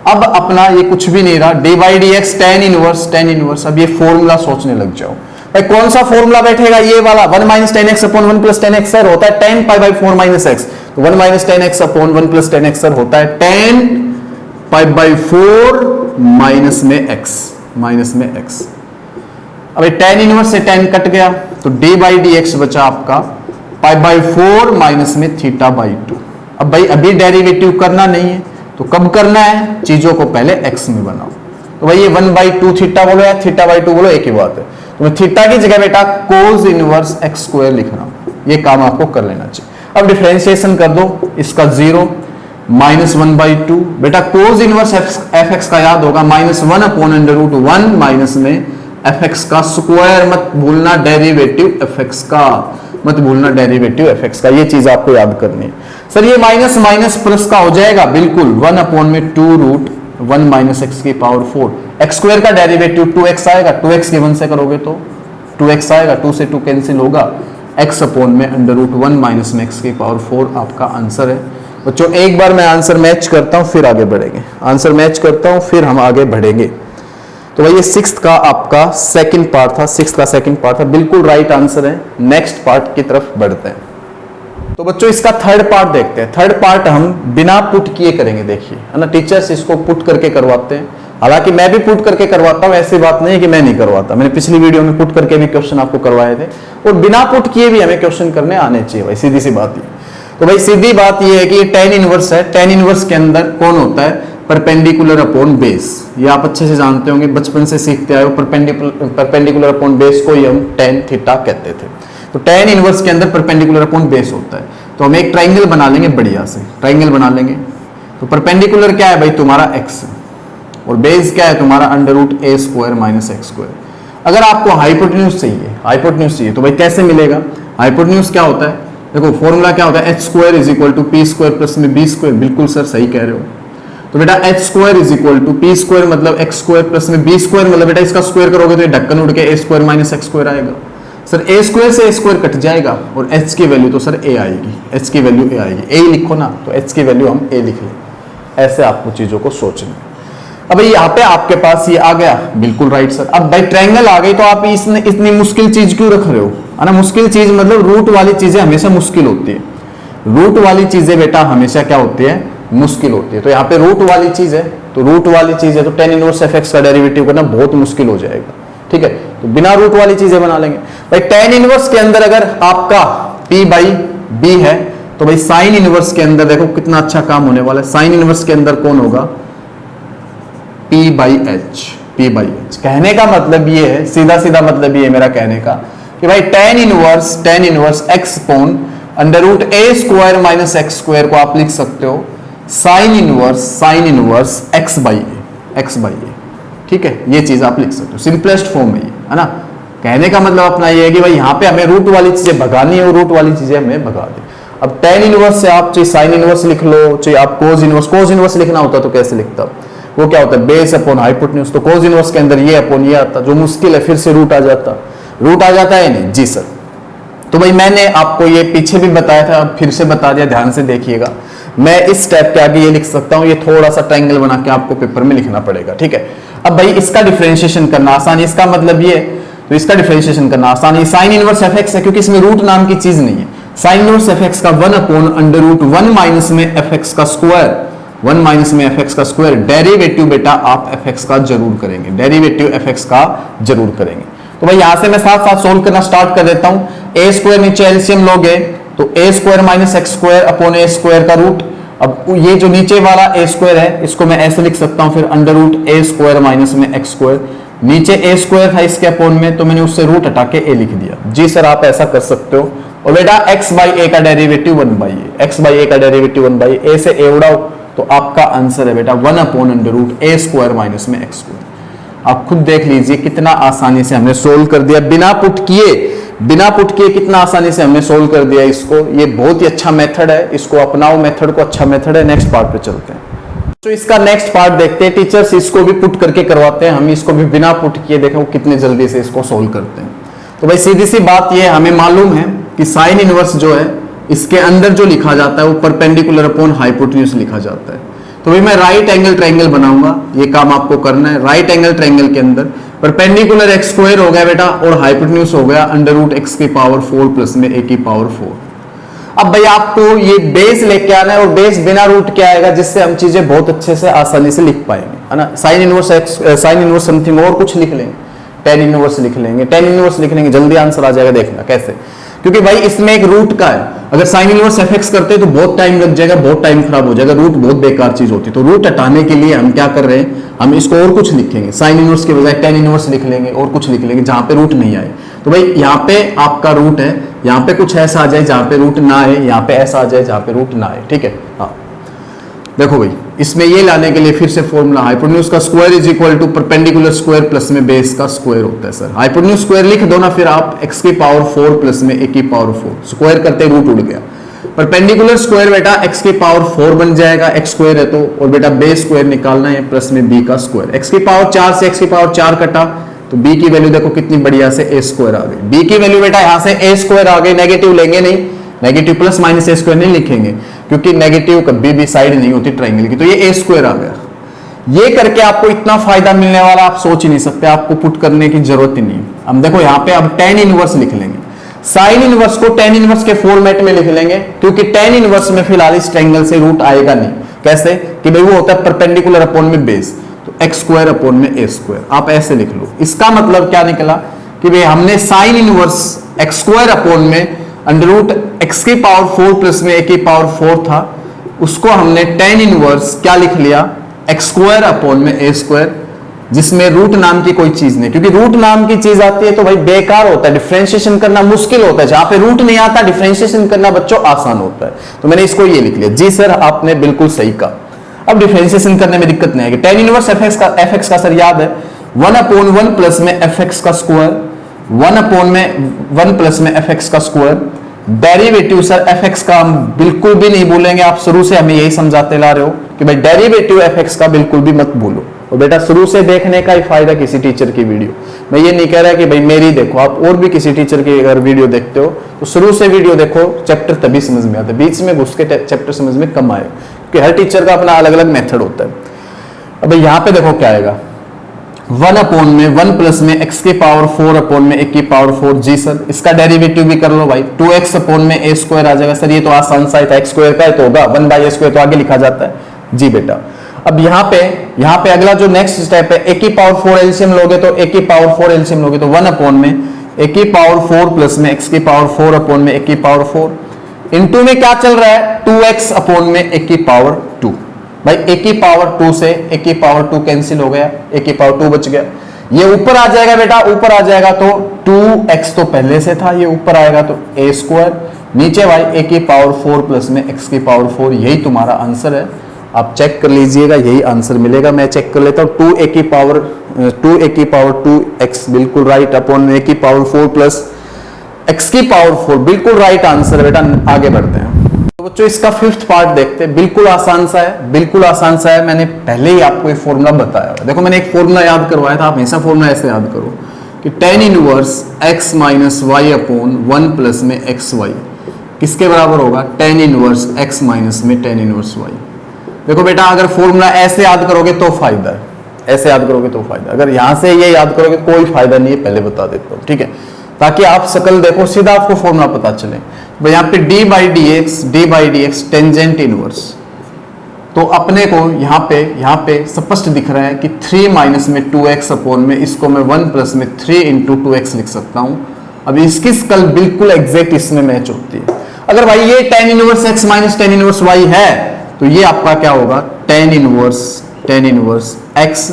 अब अपना ये कुछ भी नहीं रहा, D by D x tan inverse. अब ये फॉर्मूला सोचने लग जाओ भाई, कौन सा फॉर्मूला बैठेगा, ये वाला 1 minus ten x upon 1 plus ten x sir होता है 10 पाई बाई 4 माइनस एक्स। तो 1 minus ten x upon 1 plus ten x sir होता है 10 पाई बाई 4 माइनस में एक्स। अब टेन इनवर्स से 10 कट गया, तो डी बाई डी एक्स बचा आपका पाई बाई 4 माइनस में थीटा बाई 2। अब भाई अभी डेरिवेटिव करना नहीं है, तो कब करना है, चीजों को पहले एक्स में बनाओ। तो भाई ये 1/2 थीटा बोलो या थीटा बाई 2 बोलो, एक ही बात है। तो मैं थीटा की जगह बेटा कोस इनवर्स एक्स स्क्वायर लिख रहा हूं, ये काम आपको कर लेना चाहिए। अब डिफरेंशिएशन कर दो, इसका 0 -1/2, बेटा कोस इनवर्स एफ एक्स का याद होगा -1 अपॉन √1 माइनस में एफ एक्स का स्क्वायर, मत भूलना डेरिवेटिव एफ एक्स का, मत भूलना डेरिवेटिव एफ एक्स का, ये चीज आपको याद करनी है। सर ये माइनस माइनस प्लस का हो जाएगा, बिल्कुल 1 अपॉन में 2√1 माइनस एक्स की पावर 4, एक्स स्क्वायर का डेरिवेटिव 2x आएगा, 2x के 1 से करोगे तो 2x आएगा, 2 से 2 कैंसिल होगा, x अपॉन में √1 माइनस में एक्स की पावर 4 आपका आंसर है। बच्चों एक बार मैं आंसर मैच करता हूं, फिर आगे बढ़ेंगे, आंसर मैच करता हूं फिर हम आगे बढ़ेंगे। तो भाई ये 6th का आपका सेकंड पार्ट था, 6th का सेकंड पार्ट था, बिल्कुल राइट आंसर है। नेक्स्ट पार्ट की तरफ बढ़ते हैं। तो बच्चों इसका थर्ड पार्ट देखते हैं। थर्ड पार्ट हम बिना पुट किए करेंगे, देखिए है ना, टीचर्स इसको पुट करके करवाते हैं, हालांकि मैं भी पुट करके करवाता हूं, ऐसी बात नहीं है कि मैं नहीं करवाता, मैंने पिछली वीडियो में पुट करके भी क्वेश्चन आपको करवाए थे, और बिना पुट किए भी हमें क्वेश्चन करने आने चाहिए भाई, सीधी सी बात है। तो भाई सीधी बात ये है कि ये tan इनवर्स है, tan इनवर्स के अंदर कौन होता है, परपेंडिकुलर अपॉन बेस। ये आप अच्छे से जानते होंगे, बचपन से सीखते आए हो, परपेंडिकुलर अपॉन बेस को ही हम tan थीटा कहते थे। तो tan इनवर्स के अंदर परपेंडिकुलर अपॉन बेस होता है। तो हम एक ट्राइंगल बना लेंगे, बढ़िया से ट्राइंगल बना लेंगे। तो परपेंडिकुलर क्या है भाई, तुम्हारा x और बेस क्या है तुम्हारा under root a square minus X square. अगर आपको हाइपोटेन्यूज चाहिए तो भाई कैसे मिलेगा, हाइपोटेन्यूज क्या होता है, देखो फॉर्मूला क्या होता है, H square is equal to P square plus में बी स्क्वायर। बिल्कुल सर सही कह रहे हो। तो बेटा H square is equal to P square मतलब एक्स स्क्वायर प्लस में बी स्क्वायर, मतलब बेटा इसका स्क्वायर करोगे तो ये ढक्कन उड़ के ए स्क्वायर माइनस एक्स स्क्वायर आएगा। सर ए स्क्वायर से ए स्क्वायर कट जाएगा और एच की वैल्यू तो सर ए आएगी, एच की वैल्यू ए आएगी, ए लिखो ना, तो एच की वैल्यू हम ए लिख लें। ऐसे आपको चीजों को सोचना है। अब यहाँ पे आपके पास ये आ गया, बिल्कुल राइट सर। अब भाई ट्रायंगल आ गई तो आप इसने इतनी मुश्किल चीज क्यों रख रहे हो, है ना। मुश्किल चीज मतलब रूट वाली चीजें हमेशा मुश्किल होती है, रूट वाली चीजें बेटा हमेशा क्या होती है, मुश्किल होती है। तो यहाँ पे रूट वाली चीज है, तो रूट वाली चीज है तो tan इनवर्स fx का डेरिवेटिव करना बहुत मुश्किल हो जाएगा, ठीक है। तो बिना रूट वाली चीजें बना लेंगे भाई। tan इनवर्स के अंदर अगर आपका p बाई बी है तो भाई साइन इनवर्स के अंदर देखो कितना अच्छा काम होने वाला है। साइन इनवर्स के अंदर कौन होगा, p by H, p by H. कहने का मतलब ये है, सीधा सीधा मतलब ये है मेरा कहने का कि भाई tan inverse x upon under root a square minus X square को आप लिख सकते हो sine inverse x by A, ठीक है। ये चीज आप लिख सकते हो, सिंपलेस्ट फॉर्म है ना। कहने का मतलब अपना ये है कि भाई यहाँ पे हमें रूट वाली चीजें भगानी है और रूट वाली चीजें हमें भगा दे। अब tan इनवर्स से आप चाहे साइन इनवर्स लिख लो, चाहे आप कोस इनवर्स लिखना होता तो कैसे लिखता, वो क्या होता है, बेस अपॉन हाइपोटेन्यूज। तो कोस इनवर्स के अंदर ये अपॉन ये आता, जो मुश्किल है फिर से रूट आ जाता है नहीं जी सर। तो भाई मैंने आपको ये पीछे भी बताया था, फिर से बता दिया, ध्यान से देखिएगा। मैं इस स्टेप के आगे ये लिख सकता हूं, ये थोड़ा सा ट्रायंगल बना के आपको पेपर में लिखना पड़ेगा, ठीक है। अब भाई इसका डिफरेंशिएशन करना आसान है, इसका मतलब ये, तो इसका डिफरेंशिएशन करना आसान है। साइन इनवर्स एफएक्स है क्योंकि इसमें रूट नाम की चीज नहीं है। साइन इनवर्स एफएक्स का 1 अपॉन अंडर रूट 1 माइनस में एफएक्स का स्क्वायर, 1 माइनस में एफएक्स का स्क्वायर। डेरिवेटिव बेटा आप एफएक्स का जरूर करेंगे, डेरिवेटिव एफएक्स का जरूर करेंगे। तो भाई यहां से मैं साथ साथ सोल्व करना स्टार्ट कर देता हूं। ए स्क्वायर नीचे एलसीएम लोगे तो A square minus X square upon A square का रूट। अब ये जो नीचे वाला ए स्क्वायर है इसको मैं ऐसे लिख सकता हूं, फिर अंडर रूट ए स्क्वायर माइनस में एक्स स्क्वायर। नीचे ए स्क्वायर था इसके अपॉन में, तो मैंने उससे रूट हटा के ए लिख दिया। जी सर आप ऐसा कर सकते हो। और बेटा एक्स बाई ए का derivative 1 by A, X by A का डेरिवेटिव 1 बाई ए से ए उड़ाओ तो आपका आंसर है बेटा 1 अपॉन अंडर रूट ए स्क्वायर माइनस में एक्स स्क्वायर। आप खुद देख लीजिए कितना आसानी से हमने सोल्व कर दिया, बिना पुट किए कितना आसानी से हमने सोल्व कर दिया इसको। ये बहुत ही अच्छा मेथड है, इसको अपनाओ, मेथड को अच्छा मेथड है। नेक्स्ट पार्ट पे चलते हैं। तो इसका नेक्स्ट पार्ट देखते हैं। टीचर्स इसको भी पुट करके करवाते हैं, हम इसको भी बिना पुट किए देखें वो कितने जल्दी से इसको सोल्व करते हैं। तो भाई सीधी सी बात ये, हमें मालूम है कि साइन इनवर्स जो है इसके अंदर जो लिखा जाता है वो परपेंडिकुलर अपॉन हाइपोटेन्यूज लिखा जाता है। तो भाई मैं राइट एंगल ट्रायंगल बनाऊंगा, ये काम आपको करना है। राइट एंगल ट्रायंगल के अंदर परपेंडिकुलर एक्स स्क्वायर हो गया बेटा और हाइपोटेन्यूज हो गया अंडर रूट एक्स की पावर 4 प्लस में ए की पावर 4। अब भाई आपको ये बेस लेके आना है और बेस बिना रूट के आएगा, जिससे हम चीजें बहुत अच्छे से आसानी से लिख पाएंगे, है ना। Sine inverse x, sine inverse something और कुछ लिख लेंगे, tan इनवर्स लिख लेंगे, tan इनवर्स लिख लेंगे, जल्दी आंसर आ जाएगा। देखना कैसे, क्योंकि भाई इसमें एक रूट का है। अगर साइन इनवर्स एफएक्स करते तो बहुत टाइम लग जाएगा, बहुत टाइम खराब हो जाएगा, रूट बहुत बेकार चीज होती है। तो रूट हटाने के लिए हम क्या कर रहे हैं, हम इसको और कुछ लिखेंगे, साइन इनवर्स के बजाय tan इनवर्स लिख लेंगे और कुछ लिख लेंगे जहां पे रूट नहीं आए। तो भाई यहाँ पे आपका रूट है, यहाँ पे कुछ ऐसा आ जाए जहां पे रूट ना आए, यहाँ पे ऐसा आ जाए जहां पे रूट ना आए, ठीक है। हाँ देखो भाई इसमें ये लाने के लिए फिर से फॉर्मूला, हाइपोटेन्यूज का square is equal to perpendicular square plus में बेस का स्क्वायर होता है सर। हाइपोटेन्यूज स्क्वायर लिख दो ना, फिर आप x की पावर 4 प्लस में a की पावर 4, स्क्वायर करते रूट उड़ गया। परपेंडिकुलर स्क्वायर बेटा x की पावर 4 बन जाएगा, x स्क्वायर है तो, और बेटा बेस स्क्वायर निकालना है प्लस में b का स्क्वायर। x की पावर 4 से x की पावर 4 कटा तो b की वैल्यू देखो कितनी बढ़िया से a स्क्वायर आ गई। b की वैल्यू बेटा यहां से a स्क्वायर आ गई, नेगेटिव लेंगे नहीं, नेगेटिव प्लस माइनस ए स्क्वायर नहीं लिखेंगे क्योंकि नेगेटिव कभी भी साइड नहीं होती ट्रायंगल की। तो ये ए स्क्वायर आ गया। ये करके आपको इतना फायदा मिलने वाला आप सोच ही नहीं सकते, आपको पुट करने की जरूरत ही नहीं। हम देखो यहाँ पे अब tan इनवर्स लिख लेंगे, साइन इनवर्स को tan इनवर्स के फॉर्मेट में लिख लेंगे क्योंकि tan इनवर्स में फिलहाल इस ट्रायंगल से रूट आएगा नहीं। कैसे कि भाई वो होता है परपेंडिकुलर अपॉन में बेस, तो एक्स स्क्वायर अपॉन में ए स्क्वायर, आप ऐसे लिख लो। इसका मतलब क्या निकला कि भाई हमने sine inverse X square upon में अंडर रूट एक्स की पावर 4 प्लस में ए की पावर 4 था, उसको हमने tan इनवर्स क्या लिख लिया, एक्स स्क्वायर अपॉन में ए स्क्वायर, जिसमें रूट नाम की कोई चीज नहीं, क्योंकि रूट नाम की चीज आती है तो भाई बेकार होता है, डिफरेंशिएशन करना मुश्किल होता है। जहां पे रूट नहीं आता डिफरेंशिएशन करना बच्चों आसान होता है। तो मैंने इसको ये लिख लिया। जी सर आपने बिल्कुल सही कहा। अब डिफरेंशिएशन करने में दिक्कत नहीं है। tan इनवर्स एफ एक्स का सर याद है 1/1 प्लस में एफ एक्स का स्क्वायर, 1/1 प्लस में एफ एक्स का square. Derivative sir F X का हम बिल्कुल भी नहीं भूलेंगे, आप शुरू से हमें यही समझाते ला रहे हो कि भाई डेरिवेटिव एफ एक्स का बिल्कुल भी मत भूलो। और बेटा शुरू से देखने का ही फायदा किसी टीचर की वीडियो, मैं ये नहीं कह रहा कि भाई मेरी देखो, आप और भी किसी टीचर की अगर वीडियो देखते हो तो शुरू से वीडियो देखो, चैप्टर तभी समझ में आता है, बीच में घुस के चैप्टर समझ में कम आएगा, क्योंकि हर टीचर का अपना अलग अलग मेथड होता है। अब यहाँ पे देखो क्या आएगा, 1/1 प्लस में एक्स की पावर 4 अपॉन में ए की पावर 4। जी सर इसका डेरिवेटिव भी कर लो भाई, 2x अपॉन में ए स्क्वायर आ जाएगा। सर ये तो आसान सा था, एक्स स्क्वायर का है तो होगा 1/a स्क्वायर, तो आगे लिखा जाता है। जी बेटा अब यहाँ पे अगला जो नेक्स्ट स्टेप है, ए की पावर 4 एलसीएम लोगे तो ए की पावर 4 एलसीएम लोगे तो 1/में ए की पावर 4 प्लस में एक्स की पावर 4 अपॉन में ए की पावर 4 इनटू में क्या चल रहा है 2x अपॉन में ए की पावर 2। भाई ए की पावर 2 से ए की पावर 2 कैंसिल हो गया, ए की पावर 2 बच गया। ये ऊपर आ जाएगा बेटा, ऊपर आ जाएगा तो 2x तो पहले से था, ये ऊपर आएगा तो ए स्क्वायर, नीचे भाई ए की पावर 4 प्लस में एक्स की पावर 4। यही तुम्हारा आंसर है, आप चेक कर लीजिएगा, यही आंसर मिलेगा। मैं चेक कर लेता हूँ, 2a की पावर 2x बिल्कुल राइट, अपॉन में ए की पावर 4 प्लस एक्स की पावर 4 बिल्कुल राइट आंसर। बेटा आगे बढ़ते हैं तो बच्चों इसका 5th पार्ट देखते हैं। बिल्कुल आसान सा है, बिल्कुल आसान सा है। मैंने पहले ही आपको एक फॉर्मूला बताया, देखो मैंने एक फॉर्मूला याद करवाया था, आप हमेशा फॉर्मूला ऐसे याद करो कि tan inverse x minus Y upon 1 plus में एक्स वाई किसके बराबर होगा, tan इनवर्स x माइनस में tan इनवर्स y। देखो बेटा अगर फॉर्मूला ऐसे याद करोगे तो फायदा है, ऐसे याद करोगे तो फायदा, अगर यहां से ये याद करोगे कोई फायदा नहीं है, पहले बता देता हूं, ठीक है, ताकि आप शकल देखो सीधा आपको फॉर्मूला पता चले। भाई यहाँ पे d by D X tangent inverse, तो अपने को यहाँ पे स्पष्ट दिख रहा है कि 3 माइनस में 2x अपॉन में इसको मैं 1 प्लस में 3 इंटू 2x लिख सकता हूं। अब इसकी शकल बिल्कुल एग्जैक्ट इसमें मैच होती है। अगर भाई ये tan inverse x minus tan inverse y है तो ये आपका क्या होगा, tan इनवर्स x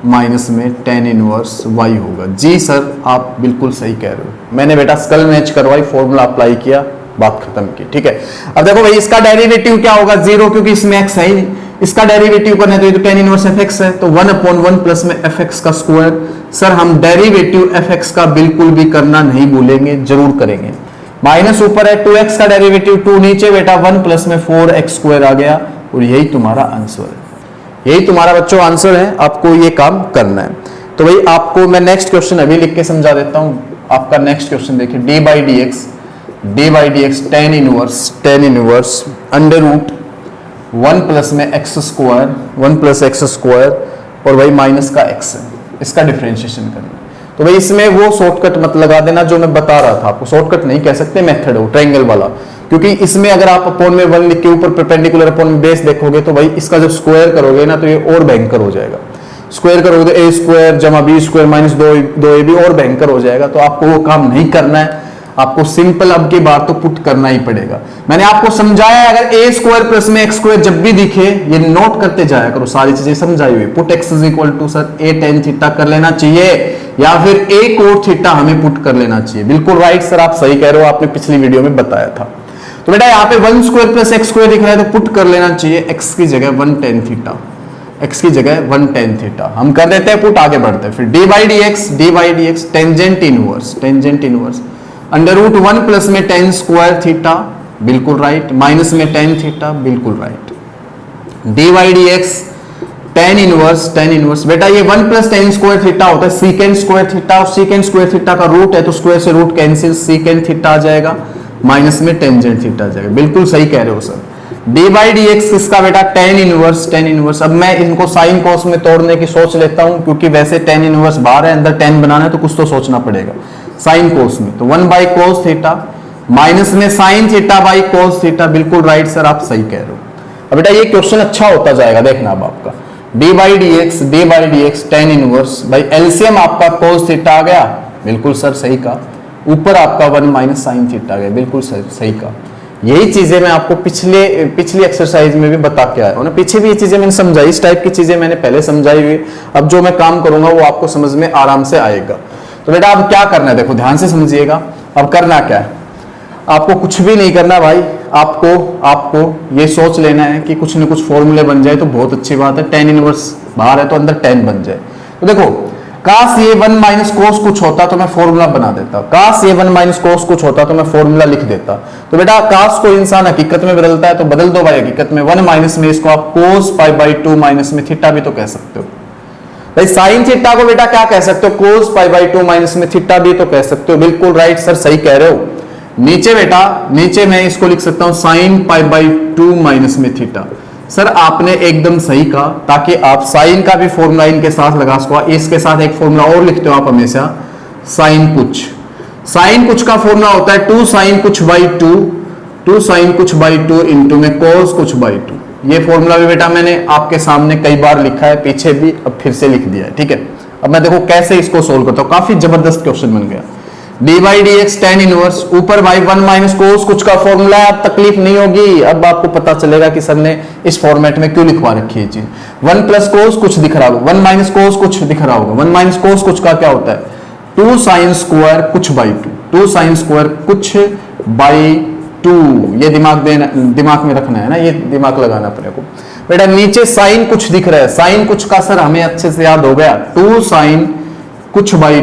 माइनस में tan इनवर्स y होगा। जी सर आप बिल्कुल सही कह रहे हो, मैंने बेटा स्कल मैच करवाई, फॉर्मूला अप्लाई किया, बात खत्म की, ठीक है। अब देखो भाई इसका डेरिवेटिव क्या होगा, 0, क्योंकि इसमें x है ही नहीं। इसका डेरिवेटिव करना है तो ये तो tan इनवर्स fx है, तो 1/1 प्लस में fx का स्क्वायर। सर हम डेरिवेटिव fx का बिल्कुल भी करना नहीं भूलेंगे, जरूर करेंगे। माइनस ऊपर है 2x का डेरिवेटिव 2, नीचे बेटा 1 प्लस में 4x स्क्वायर आ गया, और यही तुम्हारा आंसर है, यही तुम्हारा बच्चों आंसर है। आपको ये काम करना है। तो भाई आपको मैं नेक्स्ट क्वेश्चन अभी लिख के समझा देता हूं। आपका नेक्स्ट क्वेश्चन देखिए, d by D X tan inverse under root 1 plus में X square, 1 plus X square, और भाई माइनस का x है, इसका डिफरेंशिएशन करना। तो भाई इसमें वो शॉर्टकट मत लगा देना जो मैं बता रहा था आपको, शॉर्टकट नहीं कह सकते, मेथड हो ट्रायंगल वाला, क्योंकि इसमें अगर आप अपॉन में 1 लिख के ऊपर परपेंडिकुलर अपॉन में बेस देखोगे तो भाई इसका जब स्क्वायर करोगे ना तो ये और भयंकर हो जाएगा। स्क्वायर करोगे तो ए स्क्वायर जमा बी स्क्वायर माइनस 2ab और भयंकर हो जाएगा। तो आपको वो काम नहीं करना है, आपको सिंपल अब की बार तो पुट करना ही पड़ेगा। मैंने आपको समझाया अगर ए स्क्वायर प्लस में एक्स स्क्वायर जब भी दिखे ये नोट करते जाया करो, सारी चीजें समझाई हुई। Put X is equal to sir A tan theta कर लेना चाहिए, या फिर ए कोट थीटा हमें पुट कर लेना चाहिए। बिल्कुल राइट सर आप सही कह रहे हो, आपने पिछली वीडियो में बताया था। तो बेटा यहाँ पे 1 स्क्वायर प्लस एक्स स्क्वायर दिख रहा है तो पुट कर लेना चाहिए x की जगह 1 tan थीटा, x की जगह 1 tan थीटा हम कर देते हैं पुट, आगे बढ़ते हैं। फिर d by D X tangent inverse under root 1 plus में tan स्क्वायर थीटा, बिल्कुल राइट, माइनस में tan थीटा, बिल्कुल right. d by D X tan inverse बेटा ये 1 प्लस tan स्क्वायर थीटा होता है सीकेंड स्क्वायर थीटा, और सीकेंड स्क्वायर थीटा का रूट है तो स्क्वायर से रूट कैंसिल, सीकेंड थीटा आ जाएगा, माइनस में टेंजेंट थीटा आ जाएगा। बिल्कुल सही कह रहे हो sir. d by D x इसका बेटा tan इनवर्स। अब मैं इनको साइन कॉस में तोड़ने की सोच लेता हूं, क्योंकि वैसे tan इनवर्स बाहर है, अंदर tan बनाना है तो कुछ तो सोचना पड़ेगा साइन कोस में। तो 1 बाई कोस थीटा माइनस में sign theta by cos theta, बिल्कुल राइट सर आप सही कह रहे हो। अब बेटा ये क्वेश्चन अच्छा होता जाएगा, देखना अब आपका d by D X tan inverse, भाई एलसीएम आपका कोस थीटा आ गया, बिल्कुल सर सही कहा, ऊपर आपका 1 माइनस साइन थीटा गया, बिल्कुल सही कहा। यही चीजें मैं आपको पिछली एक्सरसाइज में भी बता के आया हूं ना, पीछे भी ये चीजें मैंने समझाई, इस टाइप की चीजें मैंने पहले समझाई हुई। अब जो मैं काम करूंगा वो आपको समझ में आराम से आएगा। तो बेटा अब क्या करना है, देखो ध्यान से समझिएगा। अब करना क्या है, आपको कुछ भी नहीं करना भाई, आपको ये सोच लेना है कि कुछ न कुछ फॉर्मूले बन जाए तो बहुत अच्छी बात है। tan इनवर्स बाहर है तो अंदर tan बन जाए। तो देखो काश ये 1 माइनस कोस कुछ होता तो मैं फॉर्मूला बना देता, काश ये 1 माइनस कोस कुछ होता तो मैं फॉर्मूला लिख देता। तो बेटा काश को इंसान हकीकत में बदलता है तो बदल दो भाई हकीकत में। 1 माइनस में इसको आप कोस पाई बाई 2 माइनस में थीटा भी तो कह सकते हो भाई। साइन थीटा को बेटा क्या कह सकते हो, कोस पाई बाई 2 माइनस में थीटा भी तो कह सकते हो। बिल्कुल राइट सर, सही कह रहे हो। नीचे बेटा, नीचे मैं इसको लिख सकता हूं साइन पाई बाई 2 माइनस में थीटा। सर आपने एकदम सही कहा, ताकि आप साइन का भी फॉर्मूला इनके साथ लगा सको। इसके साथ एक फॉर्मूला और लिखते हो आप हमेशा, साइन कुछ। साइन कुछ का फॉर्मूला होता है 2 साइन कुछ बाई 2 साइन कुछ बाई 2 इंटू में कोस कुछ बाई 2। ये फॉर्मूला भी बेटा मैंने आपके सामने कई बार लिखा है, पीछे भी, अब फिर से लिख दिया है, ठीक है। अब मैं देखो कैसे इसको सोल्व करता हूं, काफी जबरदस्त क्वेश्चन बन गया। D by D X tan inverse, ऊपर भाई 1 माइनस कोस कुछ का फॉर्मूला है, अब तकलीफ नहीं होगी। अब आपको पता चलेगा कि सर ने इस फॉर्मेट में क्यों लिखवा रखी है चीज। 1 प्लस कोस कुछ दिख रहा होगा, 1 माइनस कोस कुछ दिख रहा होगा। 1 माइनस कोस कुछ का क्या होता है, 2 साइन स्क्वायर कुछ बाई 2 साइन स्क्वायर कुछ बाई 2। ये दिमाग में रखना है ना, ये दिमाग लगाना अपने को। बेटा नीचे साइन कुछ दिख रहा है, साइन कुछ का सर हमें अच्छे से याद हो गया, 2 साइन कुछ बाई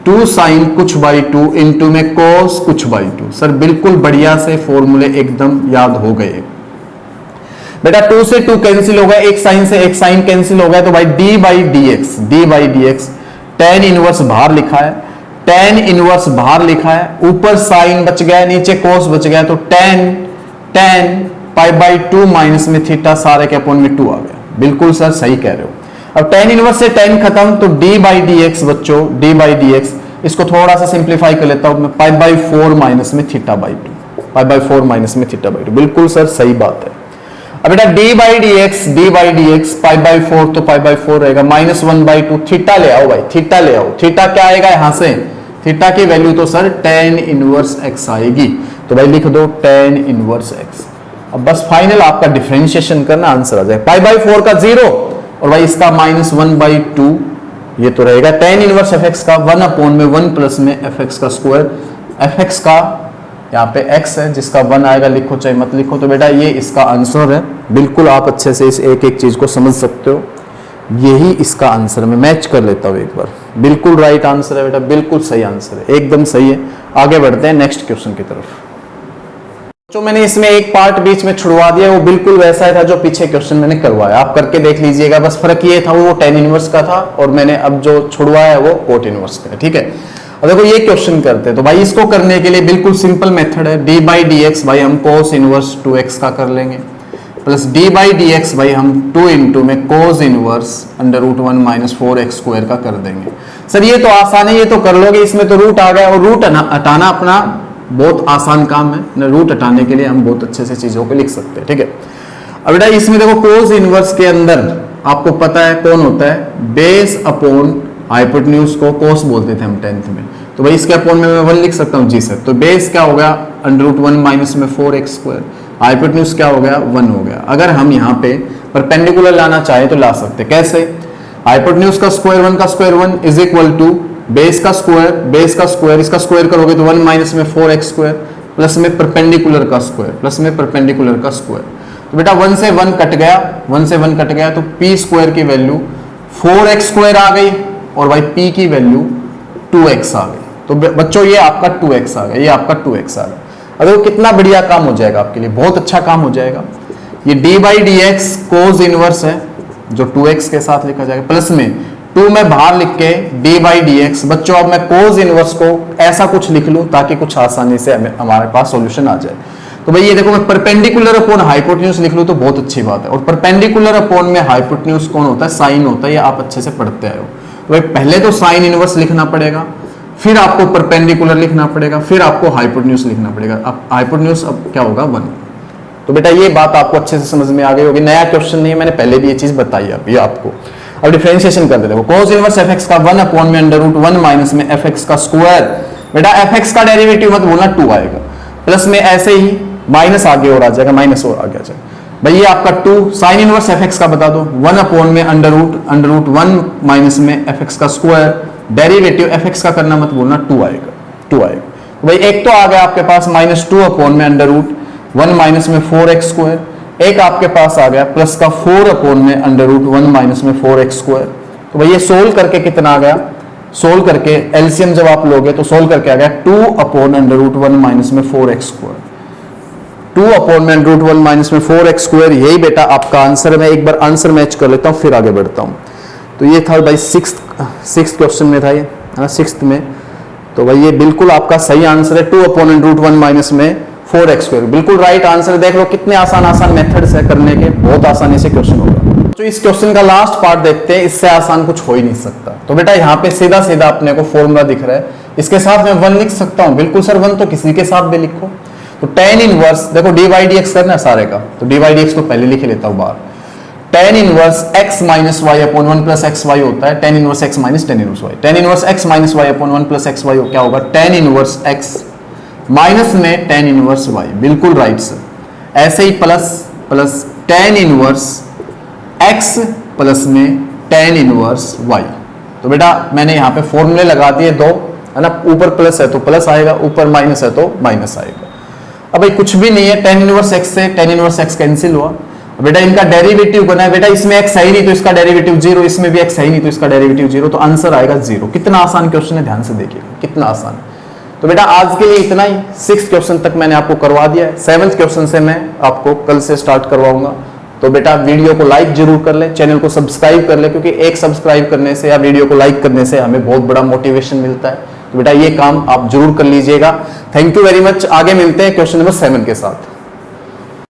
2 साइन कुछ बाई 2 इंटू में कोस कुछ बाई 2। सर बिल्कुल बढ़िया से फॉर्मूले एकदम याद हो गए। बेटा 2 से 2 कैंसिल हो गया, एक साइन से एक साइन कैंसिल हो गया, तो भाई D by D X tan inverse बाहर लिखा है, tan इनवर्स बाहर लिखा है, ऊपर साइन बच गया, नीचे कोस बच गया, तो tan पाई बाई 2 माइनस में थीटा सारे के अपॉन में 2 आ गया। बिल्कुल सर सही कह रहे हो। अब tan इनवर्स से tan खत्म, तो d बाई डी एक्स बच्चों, d बाई डी एक्स, इसको थोड़ा सा सिंप्लीफाई कर लेता हूं मैं, पाई बाई 4 माइनस में theta by 2, pi by 4 minus में थीटा बाई 2। बिल्कुल सर सही बात है। अब बेटा d by D x pi by 4 तो पाई बाई 4 रहेगा, माइनस 1 बाई 2, थीटा ले आओ भाई, थीटा ले आओ। थीटा क्या आएगा यहां से, थीटा की वैल्यू तो सर tan इनवर्स x आएगी, तो भाई लिख दो tan इनवर्स x। अब बस फाइनल आपका डिफरेंशिएशन करना, आंसर आ जाएगा। पाई बाई 4 का 0 और भाई इसका माइनस 1 बाई 2, ये तो रहेगा tan इनवर्स fx का 1 अपॉन में 1 प्लस में fx का स्क्वायर। fx का यहाँ पे x है, जिसका 1 आएगा, लिखो चाहे मत लिखो। तो बेटा ये इसका आंसर है। बिल्कुल आप अच्छे से इस एक एक चीज को समझ सकते हो, यही इसका आंसर है। मैं मैच कर लेता हूँ एक बार, बिल्कुल राइट आंसर है बेटा, बिल्कुल सही आंसर है, एकदम सही है। आगे बढ़ते हैं नेक्स्ट क्वेश्चन की तरफ। जो मैंने इसमें एक पार्ट बीच में छुड़वा दिया वो बिल्कुल वैसा ही था जो पीछे क्वेश्चन मैंने करवाया, आप करके देख लीजिएगा। बस फर्क ये था वो tan इनवर्स का था और मैंने अब जो छुड़वाया है वो cot इनवर्स का है, ठीक है। अब देखो ये क्वेश्चन करते हैं, तो भाई इसको करने के लिए बिल्कुल सिंपल मेथड है। d बाई डी एक्स भाई हम cos इनवर्स 2x का कर लेंगे, plus d by D x भाई हम 2 इंटू में cos inverse √1 minus 4x square का कर देंगे। सर ये तो आसान है, ये तो कर लोगे, इसमें तो रूट आ गया, और रूट हटाना अपना बहुत आसान काम है ना। रूट हटाने के लिए हम बहुत अच्छे से चीजों को लिख सकते हैं, ठीक है। अब बेटा इसमें देखो cos इनवर्स के अंदर आपको पता है कौन होता है, बेस अपॉन हाइपोटेन्यूज को cos बोलते थे हम 10th में, तो भाई इसके अपॉन में मैं 1 लिख सकता हूँ जी सर। तो बेस क्या हो गया √1 माइनस में 4x स्क्वायर, हाइपोटेन्यूज क्या हो गया 1 हो गया। अगर हम यहाँ पे परपेंडिकुलर लाना चाहे तो ला सकते, कैसे, हाइपोटेन्यूज का स्क्वायर 1 का square 1 is equal to base का स्क्वायर, इसका स्क्वायर करोगे तो 1 माइनस में 4x स्क्वायर प्लस में परपेंडिकुलर का स्क्वायर, तो बेटा 1 से 1 कट गया, तो p स्क्वायर की वैल्यू 4x स्क्वायर आ गई और भाई p की वैल्यू 2x आ गई। तो बच्चों ये आपका 2x आ गया, अब देखो कितना बढ़िया काम हो जाएगा आपके लिए, बहुत अच्छा काम हो जाएगा। ये d by D x cos inverse है जो 2x के साथ लिखा जाएगा, प्लस में 2 में बाहर लिख के d बाई डी एक्स। बच्चों अब मैं कोस इनवर्स को ऐसा कुछ लिख लूं ताकि कुछ आसानी से हमारे पास सॉल्यूशन आ जाए। तो भाई ये देखो मैं परपेंडिकुलर अपॉन हाइपोटेन्यूज लिख लूं तो बहुत अच्छी बात है, और परपेंडिकुलर अपॉन में हाइपोटेन्यूज कौन होता है, साइन होता है, ये आप अच्छे से पढ़ते आए हो। तो भाई पहले तो साइन इनवर्स लिखना पड़ेगा, फिर आपको परपेंडिकुलर लिखना पड़ेगा, फिर आपको हाइपोटेन्यूज लिखना पड़ेगा। अब हाइपोटेन्यूज अब क्या होगा 1। तो बेटा ये बात आपको अच्छे से समझ में आ गई होगी, नया क्वेश्चन नहीं है, मैंने पहले भी ये चीज बताई अभी आपको। अब डिफरेंशिएशन कर देते हैं, cos इनवर्स fx का 1 अपॉन में √1 माइनस में fx का स्क्वायर, बेटा fx का डेरिवेटिव मत भूलना 2 आएगा, प्लस में ऐसे ही माइनस आगे और आ जाएगा, माइनस और आगे आ जाएगा भाई। ये आपका 2 साइन इनवर्स fx का बता दो, 1 अपॉन में अंडर रूट 1 माइनस में fx का स्क्वायर, डेरिवेटिव fx का करना मत भूलना, 2 आएगा, 2 आएगा। तो भाई एक तो आ गया आपके पास -2 अपॉन में अंडर रूट 1 माइनस में 4x स्क्वायर, एक आपके पास आ गया प्लस का 4 अपॉन में अंडर रूट 1 माइनस में 4x स्क्वायर। तो भाई ये सोल्व करके कितना आ गया, सोल्व करके एलसीएम जब आप लोगे तो सोल्व करके आ गया 2 अपॉन अंडर रूट 1 माइनस में 4x स्क्वायर, 2 अपॉन में अंडर रूट 1 माइनस में 4x स्क्वायर। यही बेटा आपका आंसर है। मैं एक बार आंसर मैच कर लेता हूं फिर आगे बढ़ता हूं। तो ये था भाई सिक्स्थ क्वेश्चन में था ये, है ना, 6th में। तो भाई ये बिल्कुल आपका सही आंसर है, 2 अपॉन अंडर रूट 1 माइनस में 4x स्क्वायर, बिल्कुल राइट आंसर। देख लो कितने आसान मेथड्स है करने के, बहुत आसानी से क्वेश्चन होगा। तो इस क्वेश्चन का लास्ट पार्ट देखते हैं, इससे आसान कुछ हो ही नहीं सकता। तो बेटा यहाँ पे सीधा अपने को फॉर्मूला दिख रहा है, इसके साथ मैं 1 लिख सकता हूँ, बिल्कुल सर 1 तो किसी के साथ भी लिखो। तो tan इनवर्स देखो डी बाई डी एक्स करना है सारे का, तो डी बाई डी एक्स को पहले लिख लेता हूँ बाहर। tan inverse x minus Y upon 1 plus X Y होता है, tan inverse x minus tan inverse y, tan inverse x minus Y upon 1 plus X Y क्या होगा, tan इनवर्स x माइनस में tan इनवर्स y, बिल्कुल राइट सर। ऐसे ही plus tan inverse x plus में tan इनवर्स y। तो बेटा मैंने यहाँ पे फॉर्मूले लगा दिए 2, है ना, ऊपर प्लस है तो प्लस आएगा, ऊपर माइनस है तो माइनस आएगा। अब भाई कुछ भी नहीं है, tan इनवर्स x से tan इनवर्स x कैंसिल हुआ। बेटा इनका डेरिवेटिव करना है, बेटा इसमें x है ही नहीं तो इसका डेरिवेटिव 0, इसमें भी x है ही नहीं तो इसका डेरिवेटिव 0, तो आंसर आएगा 0। कितना आसान क्वेश्चन है, ध्यान से देखिएगा कितना आसान है। तो बेटा आज के लिए इतना ही, 6th क्वेश्चन तक मैंने आपको करवा दिया है, 7th क्वेश्चन से मैं आपको कल से स्टार्ट करवाऊंगा। तो बेटा वीडियो को लाइक जरूर कर ले, चैनल को सब्सक्राइब कर ले, क्योंकि एक सब्सक्राइब करने से या वीडियो को लाइक करने से हमें बहुत बड़ा मोटिवेशन मिलता है। तो बेटा ये काम आप जरूर कर लीजिएगा। Thank you very much. आगे मिलते हैं क्वेश्चन नंबर 7 के साथ।